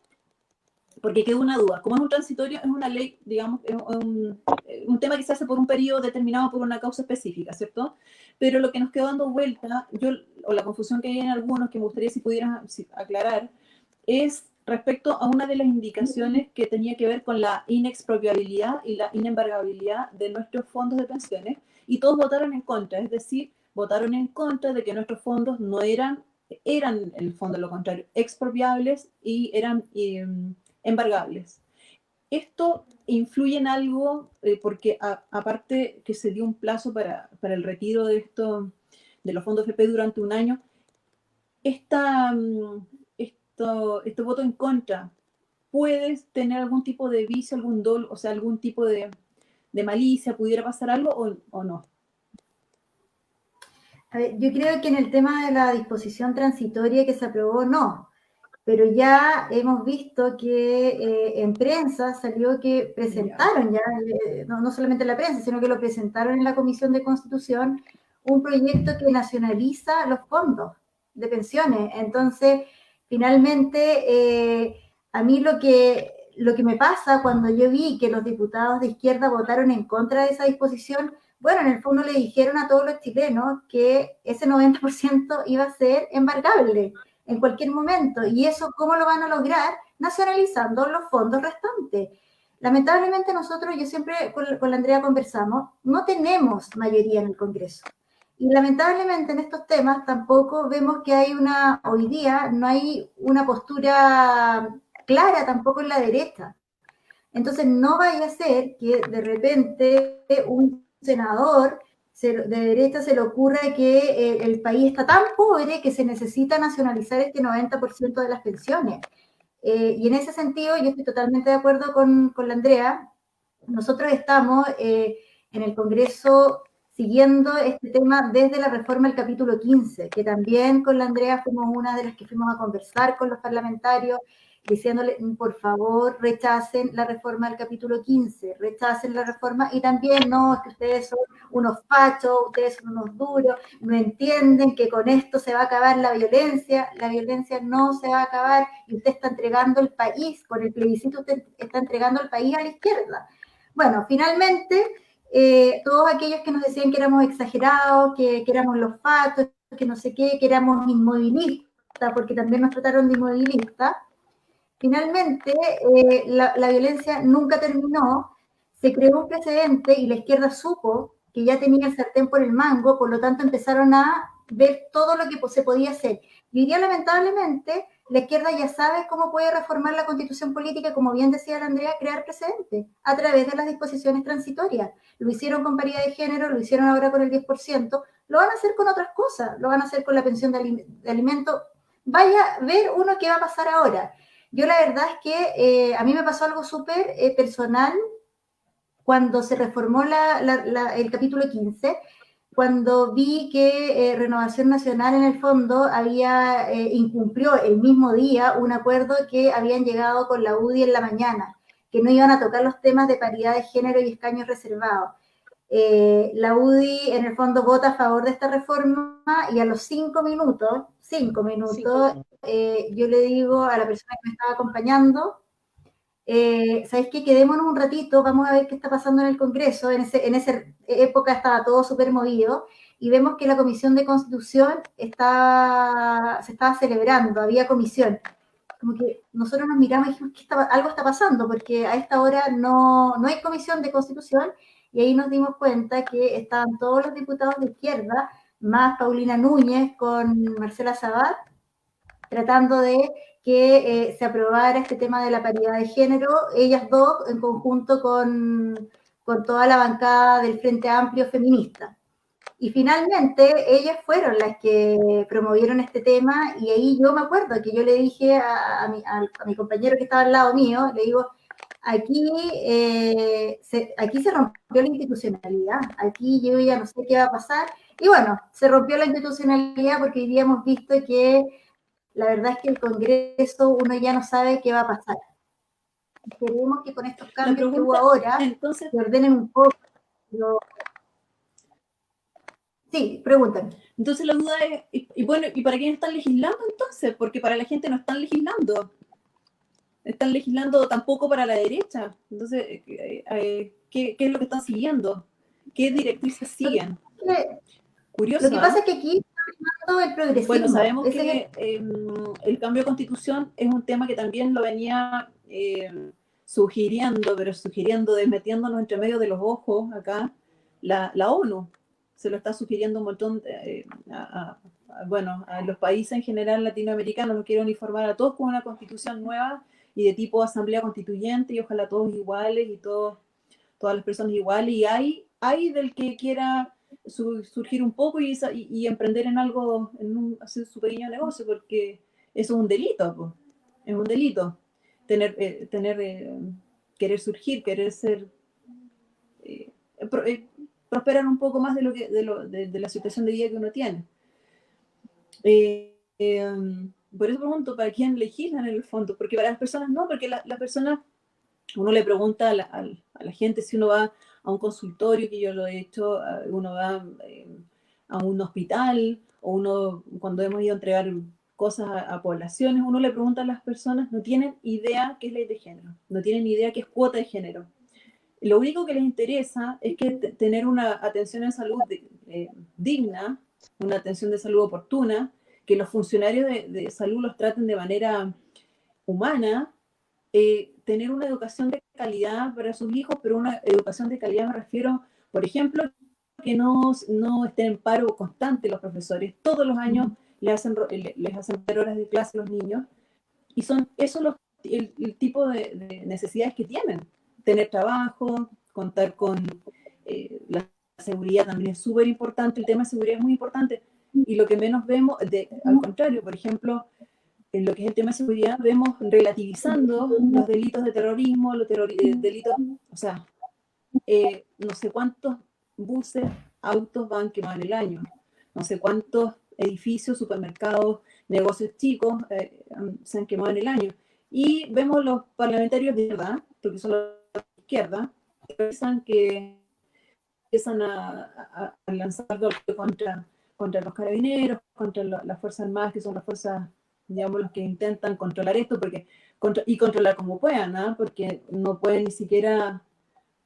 porque quedó una duda. Como es un transitorio, es una ley, digamos, es un tema que se hace por un periodo determinado por una causa específica, ¿cierto? Pero lo que nos quedó dando vuelta, o la confusión que hay en algunos, que me gustaría si pudieran aclarar, es respecto a una de las indicaciones que tenía que ver con la inexpropiabilidad y la inembargabilidad de nuestros fondos de pensiones, y todos votaron en contra, es decir, votaron en contra de que nuestros fondos no eran en el fondo lo contrario, expropiables y eran embargables. Esto influye en algo, porque aparte que se dio un plazo para el retiro de los fondos FP durante un año, este voto en contra, ¿puedes tener algún tipo de vicio, algún dolo, o sea, algún tipo de malicia, pudiera pasar algo o no? A ver, yo creo que en el tema de la disposición transitoria que se aprobó, no. Pero ya hemos visto que en prensa salió que presentaron no solamente en la prensa, sino que lo presentaron en la Comisión de Constitución, un proyecto que nacionaliza los fondos de pensiones. Entonces, finalmente, a mí lo que me pasa cuando yo vi que los diputados de izquierda votaron en contra de esa disposición, bueno, en el fondo le dijeron a todos los chilenos que ese 90% iba a ser embargable en cualquier momento. ¿Y eso cómo lo van a lograr? Nacionalizando los fondos restantes. Lamentablemente nosotros, yo siempre con la Andrea conversamos, no tenemos mayoría en el Congreso. Y lamentablemente en estos temas tampoco vemos que hay hoy día no hay una postura clara tampoco en la derecha. Entonces no vaya a ser que de repente un senador de derecha se le ocurra que el país está tan pobre que se necesita nacionalizar este 90% de las pensiones. Y en ese sentido yo estoy totalmente de acuerdo con la Andrea. Nosotros estamos en el Congreso siguiendo este tema desde la reforma del capítulo 15, que también con la Andrea fuimos una de las que fuimos a conversar con los parlamentarios, diciéndole, por favor, rechacen la reforma del capítulo 15, rechacen la reforma, y también, no, es que ustedes son unos fachos, ustedes son unos duros, no entienden que con esto se va a acabar la violencia no se va a acabar, y usted está entregando el país, con el plebiscito usted está entregando el país a la izquierda. Bueno, finalmente, todos aquellos que nos decían que éramos exagerados, que éramos los fatos, que no sé qué, que éramos inmovilistas, porque también nos trataron de inmovilistas, finalmente la violencia nunca terminó, se creó un precedente y la izquierda supo que ya tenía el sartén por el mango, por lo tanto empezaron a ver todo lo que se podía hacer. Y hoy día, lamentablemente, la izquierda ya sabe cómo puede reformar la constitución política, como bien decía la Andrea, crear precedentes a través de las disposiciones transitorias. Lo hicieron con paridad de género, lo hicieron ahora con el 10%, lo van a hacer con otras cosas, lo van a hacer con la pensión de alimento. Vaya a ver uno qué va a pasar ahora. Yo la verdad es que a mí me pasó algo súper personal cuando se reformó el capítulo 15, cuando vi que Renovación Nacional en el fondo había incumplió el mismo día un acuerdo que habían llegado con la UDI en la mañana, que no iban a tocar los temas de paridad de género y escaños reservados. La UDI en el fondo vota a favor de esta reforma y a los 5 minutos, yo le digo a la persona que me estaba acompañando, ¿sabes qué? Quedémonos un ratito, vamos a ver qué está pasando en el Congreso. En esa época estaba todo súper movido y vemos que la Comisión de Constitución se estaba celebrando, había comisión. Como que nosotros nos miramos y dijimos que algo está pasando, porque a esta hora no hay Comisión de Constitución, y ahí nos dimos cuenta que estaban todos los diputados de izquierda, más Paulina Núñez con Marcela Sabat, tratando de que se aprobara este tema de la paridad de género, ellas dos en conjunto con toda la bancada del Frente Amplio feminista. Y finalmente ellas fueron las que promovieron este tema, y ahí yo me acuerdo que yo le dije a mi compañero que estaba al lado mío, le digo, aquí se rompió la institucionalidad, aquí yo ya no sé qué va a pasar, y bueno, se rompió la institucionalidad porque hoy día hemos visto que la verdad es que el Congreso uno ya no sabe qué va a pasar. Esperemos que con estos cambios que hubo ahora entonces, se ordenen un poco. Sí, pregúntame. Entonces la duda es, y bueno, ¿y para quién están legislando entonces? Porque para la gente no están legislando tampoco para la derecha. Entonces, ¿qué es lo que están siguiendo? ¿Qué directrices siguen? Curioso. Lo que pasa es que aquí está primando el progresismo. Bueno, sabemos que el cambio de constitución es un tema que también lo venía sugiriendo, pero metiéndonos entre medio de los ojos acá, la ONU. Se lo está sugiriendo un montón a los países en general latinoamericanos, los quieren uniformar a todos con una constitución nueva y de tipo asamblea constituyente, y ojalá todos iguales y todas las personas iguales, y hay del que quiera surgir un poco y emprender en algo, hacer su pequeño negocio, porque eso es un delito, pues. Es un delito querer surgir, querer ser prosperar un poco más de la situación de vida que uno tiene. Por eso pregunto, ¿para quién legislan en el fondo? Porque para las personas no, porque las personas, uno le pregunta a la gente si uno va a un consultorio, que yo lo he hecho, uno va a un hospital, o uno, cuando hemos ido a entregar cosas a poblaciones, uno le pregunta a las personas, no tienen idea qué es ley de género, no tienen idea qué es cuota de género. Lo único que les interesa es que tener una atención en salud digna, una atención de salud oportuna, que los funcionarios de salud los traten de manera humana, tener una educación de calidad para sus hijos, pero una educación de calidad me refiero, por ejemplo, que no estén en paro constante los profesores. Todos los años les hacen horas de clase a los niños, y son eso el tipo de necesidades que tienen. Tener trabajo, contar con la seguridad también es súper importante, el tema de seguridad es muy importante, y lo que menos vemos, al contrario, por ejemplo, en lo que es el tema de seguridad, vemos relativizando los delitos de terrorismo, delitos, o sea, no sé cuántos buses, autos van quemados en el año, no sé cuántos edificios, supermercados, negocios chicos se han quemado en el año. Y vemos los parlamentarios de verdad, porque son los de izquierda, que empiezan a lanzar golpes contra los carabineros, contra las Fuerzas Armadas, que son las fuerzas, digamos, los que intentan controlar esto, y controlar como puedan, ¿eh? Porque no pueden ni siquiera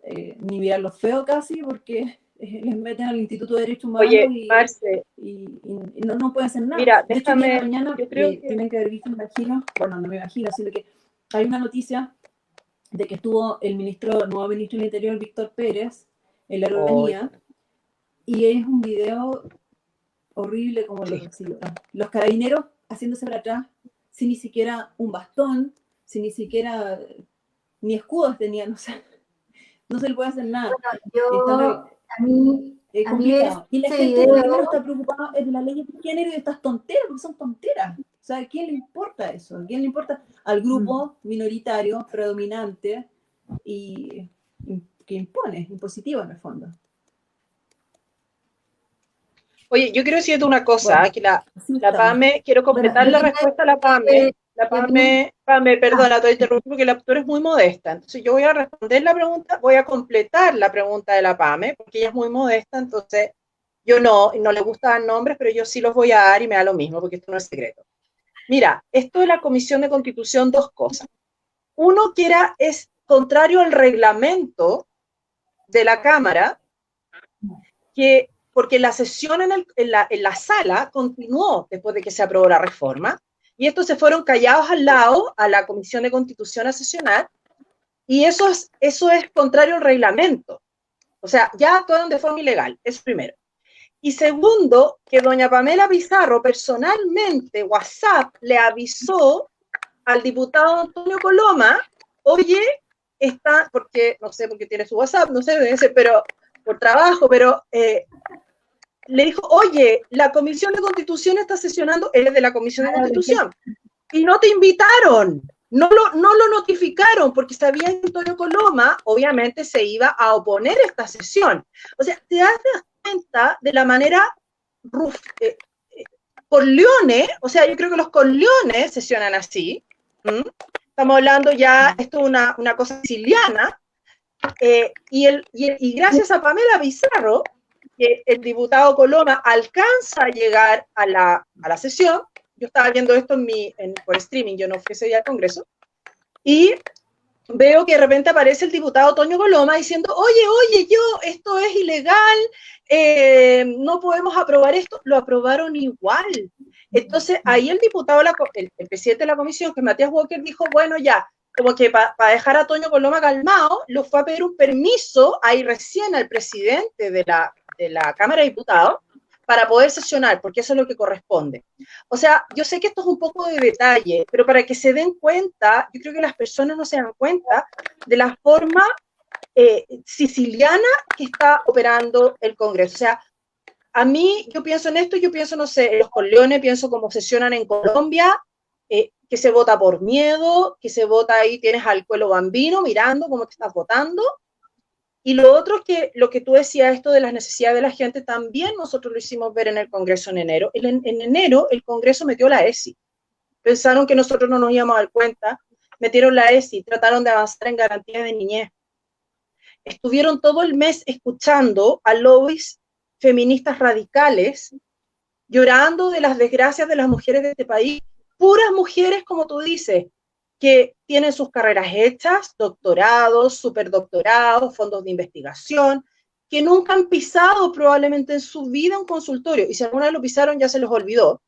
ni mirarlos feo casi, porque les meten al Instituto de Derechos Humanos. Oye, Marce, y no pueden hacer nada. Mira, de hecho, déjame, mañana yo creo que... tienen que haber visto, me imagino, bueno, no me imagino, sino que hay una noticia de que estuvo el nuevo ministro del Interior, Víctor Pérez, en la Araucanía, y es un video horrible como lo recibió. Los carabineros haciéndose para atrás, sin ni siquiera un bastón, sin ni siquiera, ni escudos tenían, o sea, no se le puede hacer nada. Bueno, a mí es complicado. Y la gente lo que menos está preocupada es de la ley de género y de estas tonteras, porque son tonteras. O sea, ¿a quién le importa eso? ¿A quién le importa? Al grupo minoritario, predominante, y que impone, impositivo en el fondo. Oye, yo quiero decirte una cosa, bueno, que la PAME, quiero completar la respuesta a la PAME. La PAME, perdona, te interrumpí porque tú eres muy modesta. Entonces yo voy a responder la pregunta, voy a completar la pregunta de la PAME, porque ella es muy modesta, entonces yo no le gusta dar nombres, pero yo sí los voy a dar y me da lo mismo, porque esto no es secreto. Mira, esto de la Comisión de Constitución, dos cosas. Uno, que es contrario al reglamento de la Cámara, porque la sesión en la sala continuó después de que se aprobó la reforma, y estos se fueron callados al lado a la Comisión de Constitución a sesionar, y eso es contrario al reglamento. O sea, ya actuaron de forma ilegal, eso primero. Y segundo, que doña Pamela Pizarro personalmente, WhatsApp, le avisó al diputado Antonio Coloma, oye, porque no sé por qué tiene su WhatsApp, no sé, pero por trabajo, pero le dijo, oye, la Comisión de Constitución está sesionando, él es de la Comisión de Constitución, y no te invitaron, no lo notificaron, porque sabía que Antonio Coloma, obviamente, se iba a oponer a esta sesión. O sea, te das cuenta de la manera Corleone, o sea, yo creo que los Corleones sesionan así. Estamos hablando ya, esto es una cosa siciliana, y gracias a Pamela Pizarro, que el diputado Coloma alcanza a llegar a la sesión. Yo estaba viendo esto por streaming, yo no fui ese día al Congreso, y veo que de repente aparece el diputado Toño Coloma diciendo, oye, esto es ilegal, no podemos aprobar esto. Lo aprobaron igual. Entonces, ahí el diputado, el presidente de la comisión, que es Matías Walker, dijo, bueno, ya, como que para dejar a Toño Coloma calmado, lo fue a pedir un permiso ahí recién al presidente de la Cámara de Diputados para poder sesionar, porque eso es lo que corresponde. O sea, yo sé que esto es un poco de detalle, pero para que se den cuenta, yo creo que las personas no se dan cuenta de la forma siciliana que está operando el Congreso. O sea, a mí, yo pienso en esto, yo pienso, no sé, en los Corleones, pienso cómo sesionan en Colombia, que se vota por miedo, que se vota ahí, tienes al Cuelo Bambino mirando cómo te estás votando. Y lo otro es que lo que tú decías, esto de las necesidades de la gente, también nosotros lo hicimos ver en el Congreso en enero. En enero el Congreso metió la ESI. Pensaron que nosotros no nos íbamos a dar cuenta, metieron la ESI, trataron de avanzar en garantías de niñez. Estuvieron todo el mes escuchando a lobbies feministas radicales, llorando de las desgracias de las mujeres de este país, puras mujeres, como tú dices, que tienen sus carreras hechas, doctorados, superdoctorados, fondos de investigación, que nunca han pisado probablemente en su vida un consultorio, y si alguna vez lo pisaron ya se los olvidó,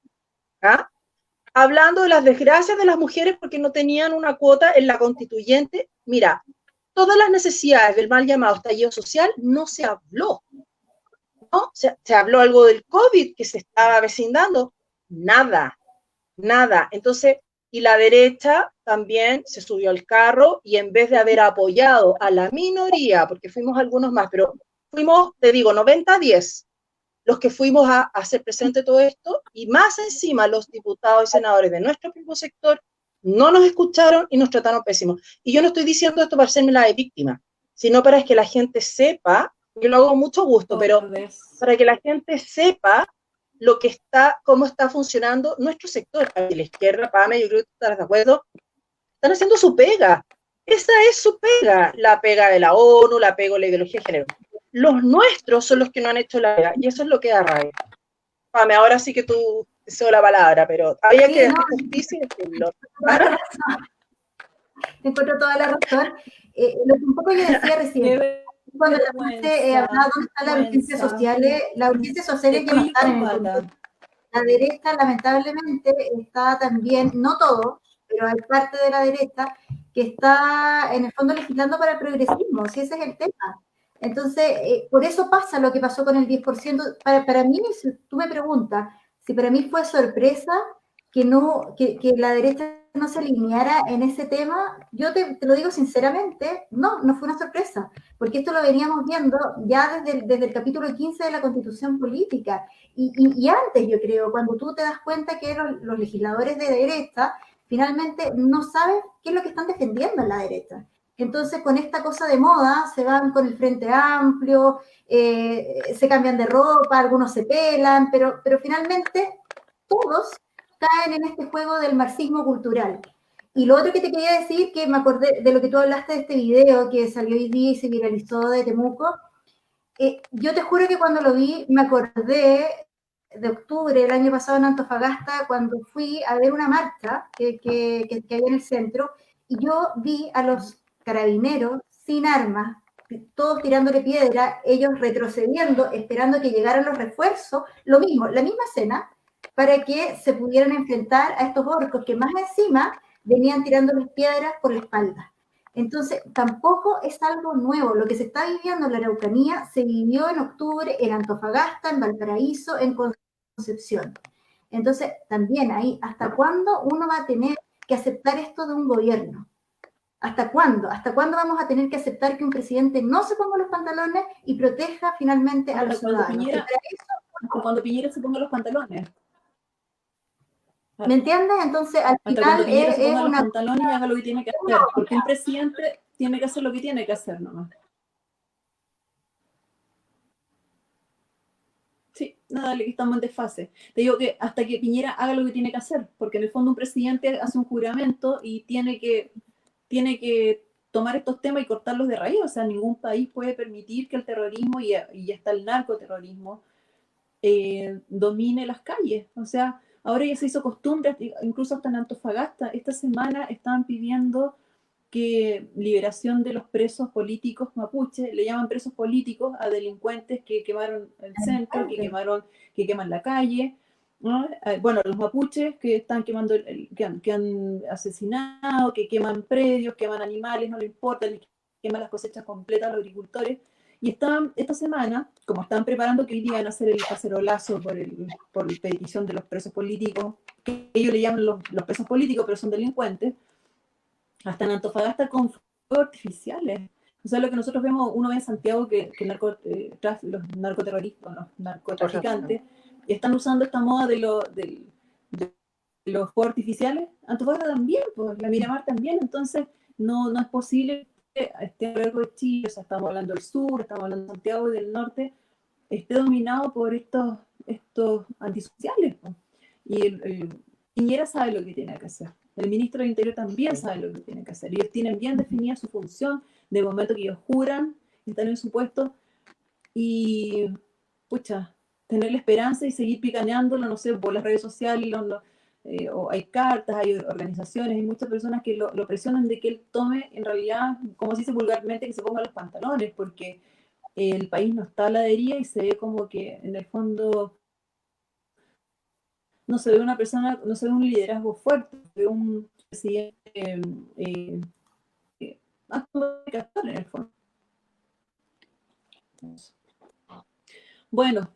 ¿ah? hablando de las desgracias de las mujeres porque no tenían una cuota en la constituyente. Mira, todas las necesidades del mal llamado estallido social no se habló. ¿No? Se habló algo del COVID que se estaba avecindando. Nada, nada. Entonces, y la derecha también se subió al carro y en vez de haber apoyado a la minoría, porque fuimos algunos más, pero fuimos, te digo, 90-10 los que fuimos a hacer presente todo esto, y más encima los diputados y senadores de nuestro mismo sector no nos escucharon y nos trataron pésimo. Y yo no estoy diciendo esto para hacerme la de víctima, sino para que la gente sepa, yo lo hago con mucho gusto, pero para que la gente sepa lo que está, cómo está funcionando nuestro sector. Para que la izquierda, Pame, yo creo que tú estarás de acuerdo, están haciendo su pega. Esa es su pega, la pega de la ONU, la pega de la ideología de género. Los nuestros son los que no han hecho la pega, y eso es lo que da rabia. Pame, ahora sí que tú te cedo la palabra, pero había que hacer justicia y decirlo. Te encuentro toda la razón. Lo que un poco yo decía recién, cuando la gente hablaba dónde están las urgencias sociales, las urgencias sociales ya no están en el contexto. La derecha, lamentablemente, está también, no todo, pero hay parte de la derecha que está, en el fondo, legislando para el progresismo, si ese es el tema. Entonces, por eso pasa lo que pasó con el 10%. Para mí, si tú me preguntas, si para mí fue sorpresa que la derecha no se alineara en ese tema, yo te lo digo sinceramente, no fue una sorpresa, porque esto lo veníamos viendo ya desde el capítulo 15 de la Constitución Política, y antes, yo creo, cuando tú te das cuenta que los legisladores de derecha finalmente no saben qué es lo que están defendiendo en la derecha. Entonces, con esta cosa de moda, se van con el Frente Amplio, se cambian de ropa, algunos se pelan, pero finalmente todos caen en este juego del marxismo cultural. Y lo otro que te quería decir, que me acordé de lo que tú hablaste de este video que salió hoy día y se viralizó de Temuco. Yo te juro que cuando lo vi me acordé de octubre del año pasado en Antofagasta, cuando fui a ver una marcha que había en el centro, y yo vi a los carabineros sin armas, todos tirándole piedra, ellos retrocediendo, esperando que llegaran los refuerzos, lo mismo, la misma escena, para que se pudieran enfrentar a estos orcos que más encima venían tirándoles piedras por la espalda. Entonces, tampoco es algo nuevo. Lo que se está viviendo en la Araucanía se vivió en octubre en Antofagasta, en Valparaíso, en Concepción. Entonces, también ahí, ¿hasta cuándo uno va a tener que aceptar esto de un gobierno? ¿Hasta cuándo? ¿Hasta cuándo vamos a tener que aceptar que un presidente no se ponga los pantalones y proteja finalmente a los ciudadanos? Cuando Piñera se ponga los pantalones. ¿Me entiendes? Entonces, al hasta final cuando Piñera se ponga los pantalones y haga lo que tiene que hacer. Porque un presidente tiene que hacer lo que tiene que hacer nomás. Sí, nada, dale, que estamos en desfase. Te digo que hasta que Piñera haga lo que tiene que hacer, porque en el fondo un presidente hace un juramento y tiene que tomar estos temas y cortarlos de raíz. O sea, ningún país puede permitir que el terrorismo y ya está el narcoterrorismo domine las calles. O sea, ahora ya se hizo costumbre, incluso hasta en Antofagasta, esta semana estaban pidiendo que liberación de los presos políticos mapuches, le llaman presos políticos a delincuentes que quemaron el centro, que queman la calle, ¿no? Bueno, los mapuches que están quemando, que han asesinado, que queman predios, queman animales, no le importa, les queman las cosechas completas a los agricultores. Y esta semana, como estaban preparando que hoy día van a hacer el cacerolazo por petición de los presos políticos, que ellos le llaman los presos políticos, pero son delincuentes, hasta en Antofagasta con fuegos artificiales. O sea, lo que nosotros vemos, uno ve en Santiago que los narcoterroristas, los narcotraficantes, están usando esta moda de los fuegos artificiales. Antofagasta también, pues, la Miramar también. Entonces, no es posible que esté a lo largo de Chile, o sea, estamos hablando del sur, estamos hablando de Santiago y del norte, esté dominado por estos antisociales. Pues. Y Piñera sabe lo que tiene que hacer. El ministro del Interior también sabe lo que tiene que hacer. Ellos tienen bien definida su función de momento que ellos juran, están en su puesto y, pucha, tener la esperanza y seguir picaneándolo, no sé, por las redes sociales, o hay cartas, hay organizaciones, hay muchas personas que lo presionan de que él tome, en realidad, como se dice vulgarmente, que se ponga los pantalones, porque el país no está a la deriva y se ve como que, en el fondo, no se ve una persona, no se ve un liderazgo fuerte, se ve un presidente más comunicador en el fondo. Bueno,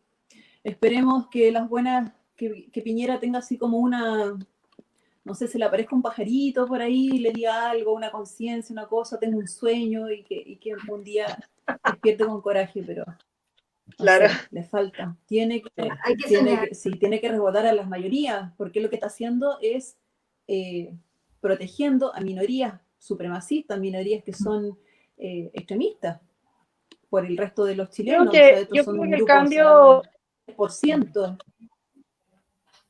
esperemos que las buenas, que Piñera tenga así como una, no sé, se le aparezca un pajarito por ahí, le diga algo, una conciencia, una cosa, tenga un sueño y que un día despierte con coraje, pero no Claro. sé, le falta. Tiene soñar. tiene que rebotar a las mayorías, porque lo que está haciendo es protegiendo a minorías supremacistas, minorías que son extremistas por el resto de los chilenos. O sea, estos Yo son creo un que el grupo, o sea, cambio, 10%.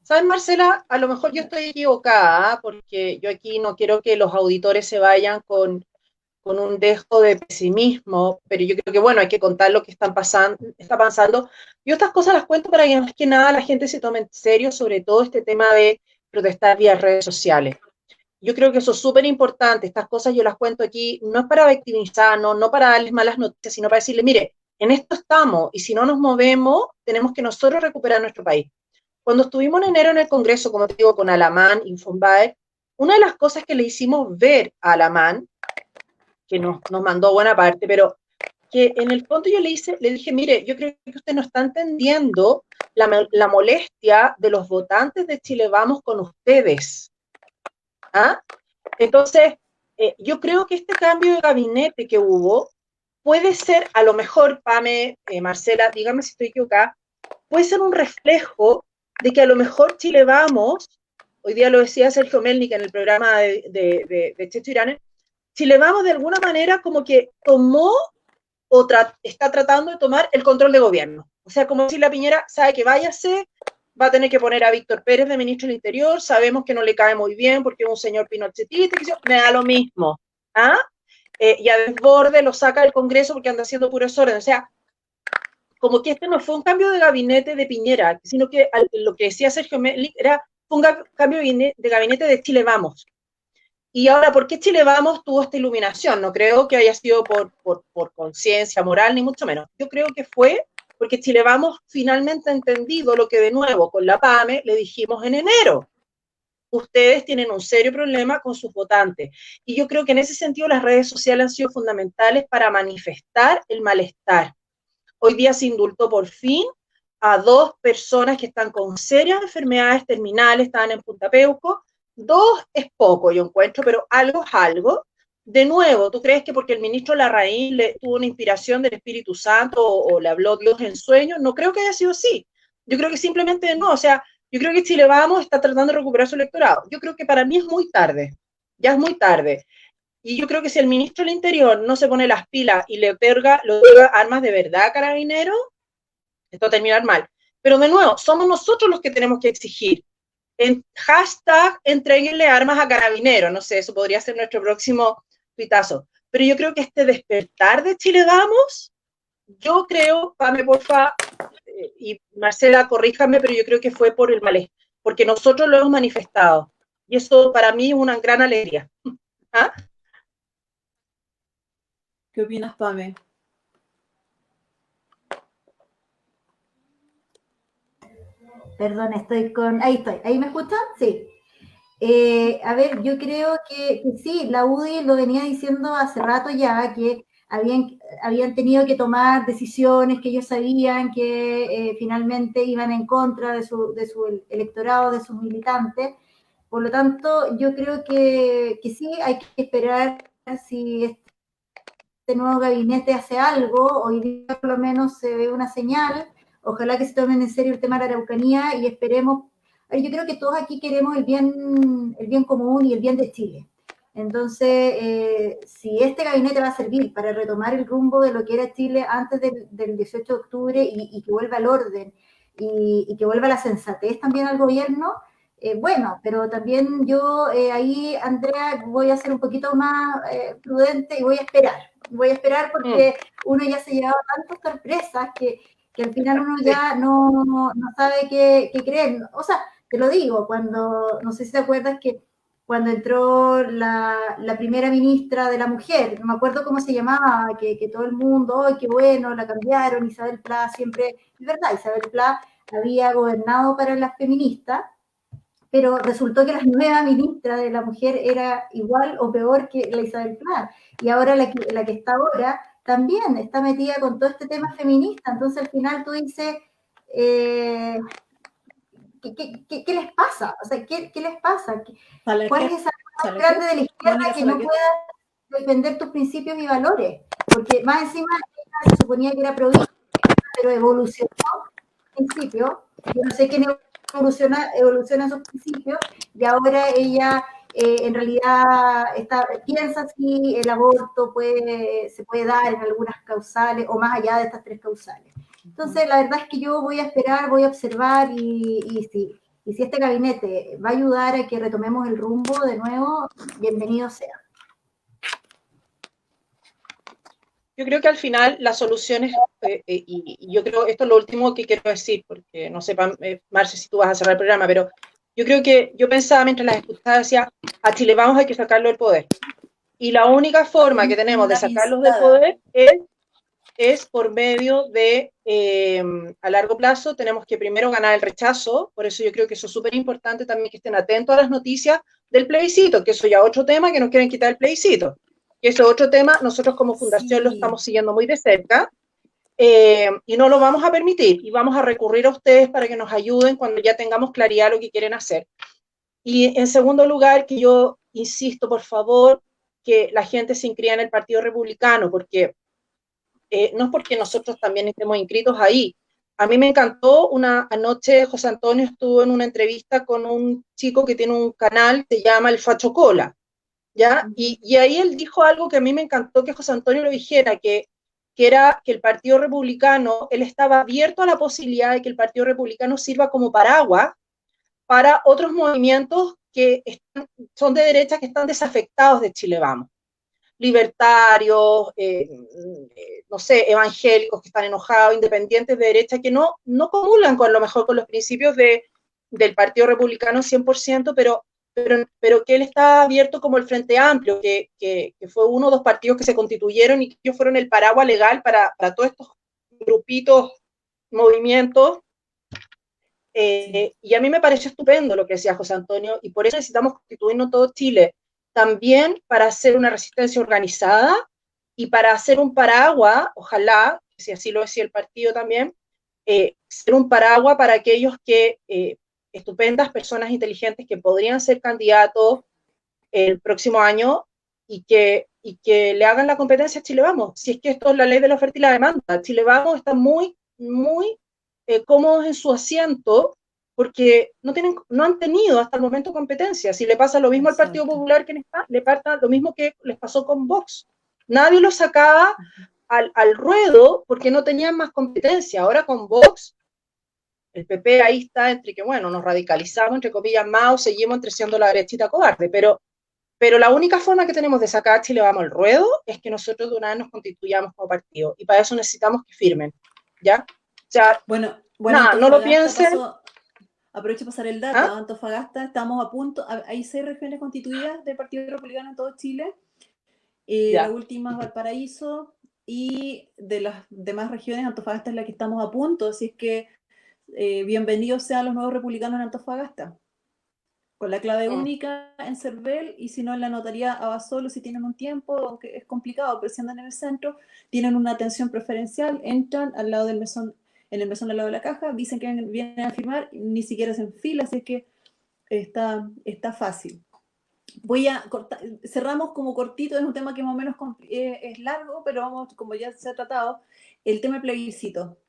¿sabes, Marcela? A lo mejor yo estoy equivocada, ¿ah? Porque yo aquí no quiero que los auditores se vayan con un dejo de pesimismo, pero yo creo que, bueno, hay que contar lo que está pasando. Yo estas cosas las cuento para que más que nada la gente se tome en serio, sobre todo este tema de protestar vía redes sociales. Yo creo que eso es súper importante. Estas cosas yo las cuento aquí, no es para victimizarnos, no para darles malas noticias, sino para decirles, mire, en esto estamos y si no nos movemos, tenemos que nosotros recuperar nuestro país. Cuando estuvimos en enero en el Congreso, como te digo, con Alamán, Infonbae, una de las cosas que le hicimos ver a Alamán, que nos mandó buena parte, pero que en el fondo yo le dije, mire, yo creo que usted no está entendiendo la molestia de los votantes de Chile Vamos con ustedes. ¿Ah? Entonces, yo creo que este cambio de gabinete que hubo puede ser, a lo mejor, Pame, Marcela, dígame si estoy equivocada, puede ser un reflejo de que a lo mejor Chile Vamos, hoy día lo decía Sergio Melnik en el programa de Checho Irane, Chile Vamos de alguna manera como que tomó o está tratando de tomar el control de gobierno. O sea, como si la Piñera sabe que váyase, va a tener que poner a Víctor Pérez de ministro del Interior, sabemos que no le cae muy bien porque es un señor pinochetista, me da lo mismo. ¿Ah? Y a desborde lo saca del Congreso porque anda haciendo puro desorden. O sea, como que este no fue un cambio de gabinete de Piñera, sino que lo que decía Sergio Melik era un cambio de gabinete de Chile Vamos. Y ahora, ¿por qué Chile Vamos tuvo esta iluminación? No creo que haya sido por conciencia moral, ni mucho menos. Yo creo que fue porque Chile Vamos finalmente ha entendido lo que de nuevo con la PAME le dijimos en enero. Ustedes tienen un serio problema con sus votantes. Y yo creo que en ese sentido las redes sociales han sido fundamentales para manifestar el malestar. Hoy día se indultó por fin a 2 personas que están con serias enfermedades terminales, estaban en Punta Peuco. 2 es poco, yo encuentro, pero algo es algo. De nuevo, ¿tú crees que porque el ministro Larraín le tuvo una inspiración del Espíritu Santo o le habló Dios en sueños? No creo que haya sido así. Yo creo que simplemente no. O sea, yo creo que Chile Vamos está tratando de recuperar su electorado. Yo creo que para mí es muy tarde. Ya es muy tarde. Y yo creo que si el ministro del Interior no se pone las pilas y le otorga armas de verdad a Carabineros, esto va a terminar mal. Pero de nuevo, somos nosotros los que tenemos que exigir. En hashtag, entreguenle armas a Carabineros. No sé, eso podría ser nuestro próximo tuitazo. Pero yo creo que este despertar de Chile Vamos, yo creo, Pame, porfa, y Marcela, corríjame, pero yo creo que fue por el malestar, porque nosotros lo hemos manifestado. Y eso para mí es una gran alegría. ¿Ah? ¿Qué opinas, Pame? Perdón, estoy con... Ahí estoy. ¿Ahí me escuchan? Sí. A ver, yo creo que sí, la UDI lo venía diciendo hace rato ya, que habían tenido que tomar decisiones que ellos sabían que finalmente iban en contra de su electorado, de sus militantes. Por lo tanto, yo creo que sí, hay que esperar si este nuevo gabinete hace algo. Hoy día por lo menos se ve una señal. Ojalá que se tomen en serio el tema de la Araucanía y esperemos. Yo creo que todos aquí queremos el bien común y el bien de Chile. Entonces, si este gabinete va a servir para retomar el rumbo de lo que era Chile antes del 18 de octubre y que vuelva al orden y que vuelva la sensatez también al gobierno, bueno, pero también yo ahí, Andrea, voy a ser un poquito más prudente y voy a esperar porque uno ya se llevaba tantas sorpresas que al final uno ya no sabe qué creer. O sea, te lo digo, no sé si te acuerdas que cuando entró la primera ministra de la mujer, no me acuerdo cómo se llamaba, que todo el mundo, ¡ay, qué bueno! La cambiaron, Isabel Pla siempre, es verdad, Isabel Pla había gobernado para las feministas, pero resultó que la nueva ministra de la mujer era igual o peor que la Isabel Pla. Y ahora la que está ahora también está metida con todo este tema feminista. Entonces al final tú dices, ¿qué les pasa? O sea, ¿qué les pasa? ¿Cuál es esa más grande de la izquierda que no pueda defender tus principios y valores? Porque más encima ella se suponía que era prohibida, pero evolucionó principios. Yo no sé quién evoluciona esos principios y ahora ella en realidad piensa si el aborto se puede dar en algunas causales o más allá de estas 3 causales. Entonces, la verdad es que yo voy a esperar, voy a observar y si este gabinete va a ayudar a que retomemos el rumbo de nuevo, bienvenido sea. Yo creo que al final las soluciones, y yo creo, esto es lo último que quiero decir, porque no sé, Marce, si tú vas a cerrar el programa, pero yo creo que yo pensaba mientras las escuchaba, decía, a Chile Vamos hay que sacarlo del poder. Y la única forma que tenemos de sacarlos del poder es por medio de, a largo plazo, tenemos que primero ganar el rechazo, por eso yo creo que eso es súper importante también que estén atentos a las noticias del plebiscito, que eso ya es otro tema, que nos quieren quitar el plebiscito. Y eso es otro tema, nosotros como fundación lo estamos siguiendo muy de cerca, y no lo vamos a permitir, y vamos a recurrir a ustedes para que nos ayuden cuando ya tengamos claridad de lo que quieren hacer. Y en segundo lugar, que yo insisto, por favor, que la gente se inscriba en el Partido Republicano, porque no es porque nosotros también estemos inscritos ahí. A mí me encantó, anoche José Antonio estuvo en una entrevista con un chico que tiene un canal que se llama El Facho Cola, ¿ya? Y ahí él dijo algo que a mí me encantó que José Antonio lo dijera, que era que el Partido Republicano, él estaba abierto a la posibilidad de que el Partido Republicano sirva como paraguas para otros movimientos que son de derecha que están desafectados de Chile Vamos. Libertarios, no sé, evangélicos que están enojados, independientes de derecha, que no comulgan con lo mejor con los principios del Partido Republicano 100%, pero que él está abierto como el Frente Amplio, que fue uno o dos partidos que se constituyeron y que ellos fueron el paraguas legal para todos estos grupitos, movimientos. Y a mí me pareció estupendo lo que decía José Antonio, y por eso necesitamos constituirnos todo Chile, también para hacer una resistencia organizada y para hacer un paraguas, ojalá, si así lo decía el partido también, ser un paraguas para aquellos que, estupendas personas inteligentes que podrían ser candidatos el próximo año y que le hagan la competencia a Chile Vamos. Si es que esto es la ley de la oferta y la demanda. Chile Vamos está muy cómodos en su asiento porque no han tenido hasta el momento competencia. Si le pasa lo mismo al Partido Popular que le pasa lo mismo que les pasó con Vox. Nadie lo sacaba al ruedo porque no tenían más competencia. Ahora con Vox, el PP ahí está entre que, bueno, nos radicalizamos, entre comillas, más o seguimos entre siendo la derechita cobarde, pero la única forma que tenemos de sacar a Chile Vamos al ruedo es que nosotros de una vez nos constituyamos como partido, y para eso necesitamos que firmen, ¿ya? O sea, bueno, nada, no lo piensen. Aprovecho para pasar el dato. ¿Ah? Antofagasta, estamos a punto, hay 6 regiones constituidas del Partido Republicano en todo Chile. La última es Valparaíso, y de las demás regiones, Antofagasta es la que estamos a punto, así es que bienvenidos sean los nuevos republicanos en Antofagasta. Con la clave única en Cervel, y si no en la notaría Abasolo, si tienen un tiempo, aunque es complicado, pero si andan en el centro, tienen una atención preferencial, entran al lado del mesón, en el mesón al lado de la caja, dicen que vienen a firmar, ni siquiera hacen fila, así que está fácil. Voy a cortar, cerramos como cortito, es un tema que más o menos es largo, pero vamos, como ya se ha tratado, el tema del plebiscito.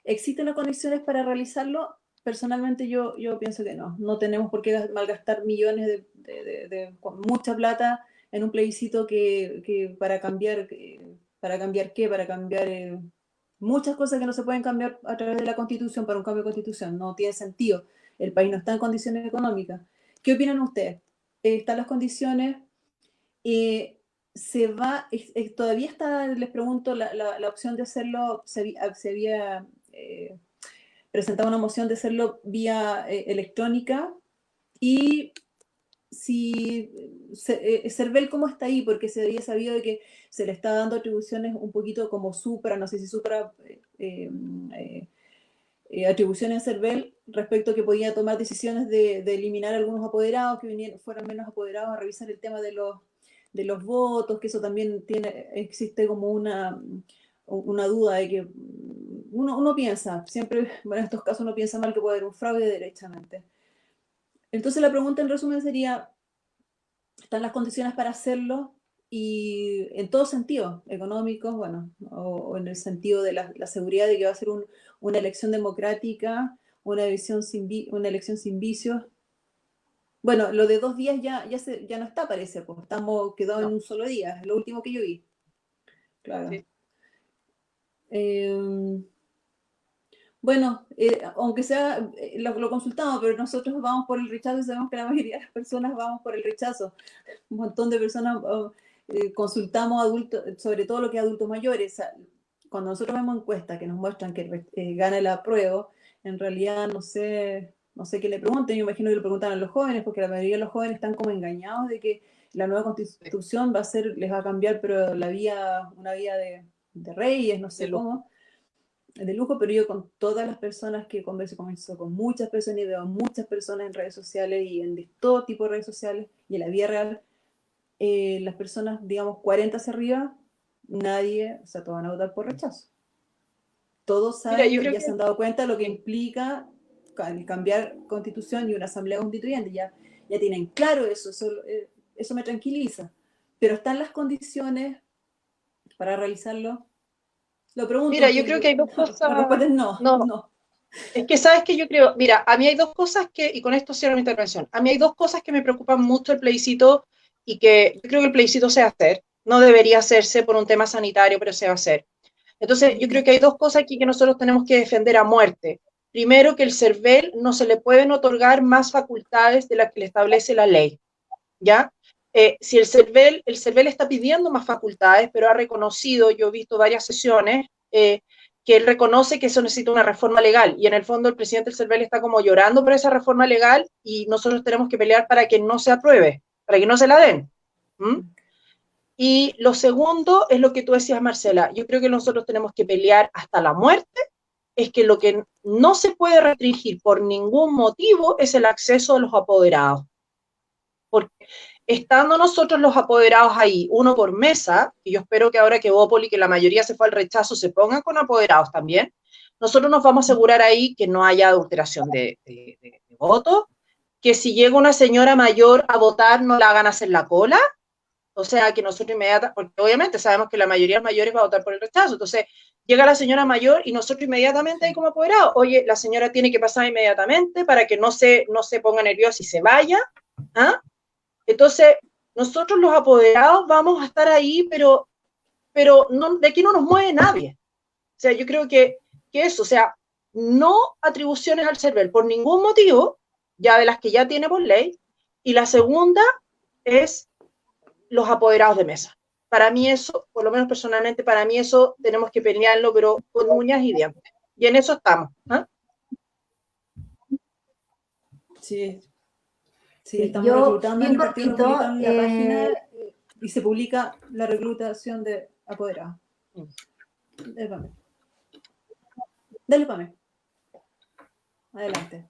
¿Existen las condiciones para realizarlo? Personalmente yo pienso que no tenemos por qué malgastar millones con mucha plata en un plebiscito que para cambiar muchas cosas que no se pueden cambiar a través de la Constitución para un cambio de Constitución. No tiene sentido. El país no está en condiciones económicas. ¿Qué opinan ustedes? ¿Están las condiciones? Todavía está, les pregunto, la opción de hacerlo, se había presentado una moción de hacerlo vía electrónica, y si Cervel, ¿cómo está ahí? Porque se había sabido de que se le está dando atribuciones un poquito como supra, no sé si supra atribuciones en CERVEL respecto a que podía tomar decisiones de eliminar algunos apoderados, que fueran menos apoderados, a revisar el tema de los votos, que eso también existe como una duda de que uno piensa, siempre, bueno, en estos casos uno piensa mal que puede haber un fraude derechamente. Entonces la pregunta en resumen sería, ¿están las condiciones para hacerlo? Y en todo sentido, económicos, bueno, o en el sentido de la seguridad de que va a ser una elección democrática, una elección sin vicios. Bueno, lo de 2 días ya no está, parece, pues quedó en un solo día, es lo último que yo vi. Claro. Sí. Bueno, aunque sea, lo consultamos, pero nosotros vamos por el rechazo y sabemos que la mayoría de las personas vamos por el rechazo. Un montón de personas consultamos adultos, sobre todo lo que es adultos mayores. O sea, cuando nosotros vemos encuestas que nos muestran que gana el apruebo, en realidad no sé qué le pregunten. Yo imagino que le preguntan a los jóvenes, porque la mayoría de los jóvenes están como engañados de que la nueva constitución les va a cambiar, pero una vía de reyes, no sé cómo, de lujo. Pero yo con todas las personas que converso con muchas personas y veo muchas personas en redes sociales y en todo tipo de redes sociales y en la vida real, las personas, digamos, 40 hacia arriba, nadie, o sea, todos van a votar por rechazo. Todos saben, ya se han dado cuenta de lo que implica cambiar constitución y una asamblea constituyente, ya tienen claro eso me tranquiliza. Pero ¿están las condiciones para realizarlo? Lo pregunto. Mira, yo creo que hay dos cosas. La respuesta es no. Es que sabes que yo creo, mira, a mí hay dos cosas y con esto cierro mi intervención, a mí hay dos cosas que me preocupan mucho el plebiscito y que yo creo que el plebiscito se va a hacer, no debería hacerse por un tema sanitario, pero se va a hacer. Entonces, yo creo que hay dos cosas aquí que nosotros tenemos que defender a muerte. Primero, que el CERVEL no se le pueden otorgar más facultades de las que le establece la ley, ¿ya? Si el CERVEL está pidiendo más facultades, pero ha reconocido, yo he visto varias sesiones, que él reconoce que eso necesita una reforma legal, y en el fondo el presidente del CERVEL está como llorando por esa reforma legal, y nosotros tenemos que pelear para que no se apruebe, para que no se la den. Y lo segundo es lo que tú decías, Marcela, yo creo que nosotros tenemos que pelear hasta la muerte, es que lo que no se puede restringir por ningún motivo es el acceso a los apoderados. Porque estando nosotros los apoderados ahí, uno por mesa, y yo espero que ahora que Bópoli, que la mayoría se fue al rechazo, se pongan con apoderados también, nosotros nos vamos a asegurar ahí que no haya adulteración de votos, que si llega una señora mayor a votar no la hagan hacer la cola, o sea, que nosotros inmediatamente, porque obviamente sabemos que la mayoría de los mayores va a votar por el rechazo, entonces llega la señora mayor y nosotros inmediatamente ahí como apoderados, oye, la señora tiene que pasar inmediatamente para que no se ponga nerviosa y se vaya, ¿ah? Entonces, nosotros los apoderados vamos a estar ahí, pero no, de aquí no nos mueve nadie. O sea, yo creo que eso, o sea, no atribuciones al CERVEL por ningún motivo, ya de las que ya tiene por ley, y la segunda es los apoderados de mesa. Para mí eso, por lo menos personalmente, para mí eso tenemos que pelearlo, pero con uñas y dientes. Y en eso estamos. ¿Ah? Sí, estamos reclutando en el Partido Republicano en la página y se publica la reclutación de apoderados. Dale, Pame. Adelante.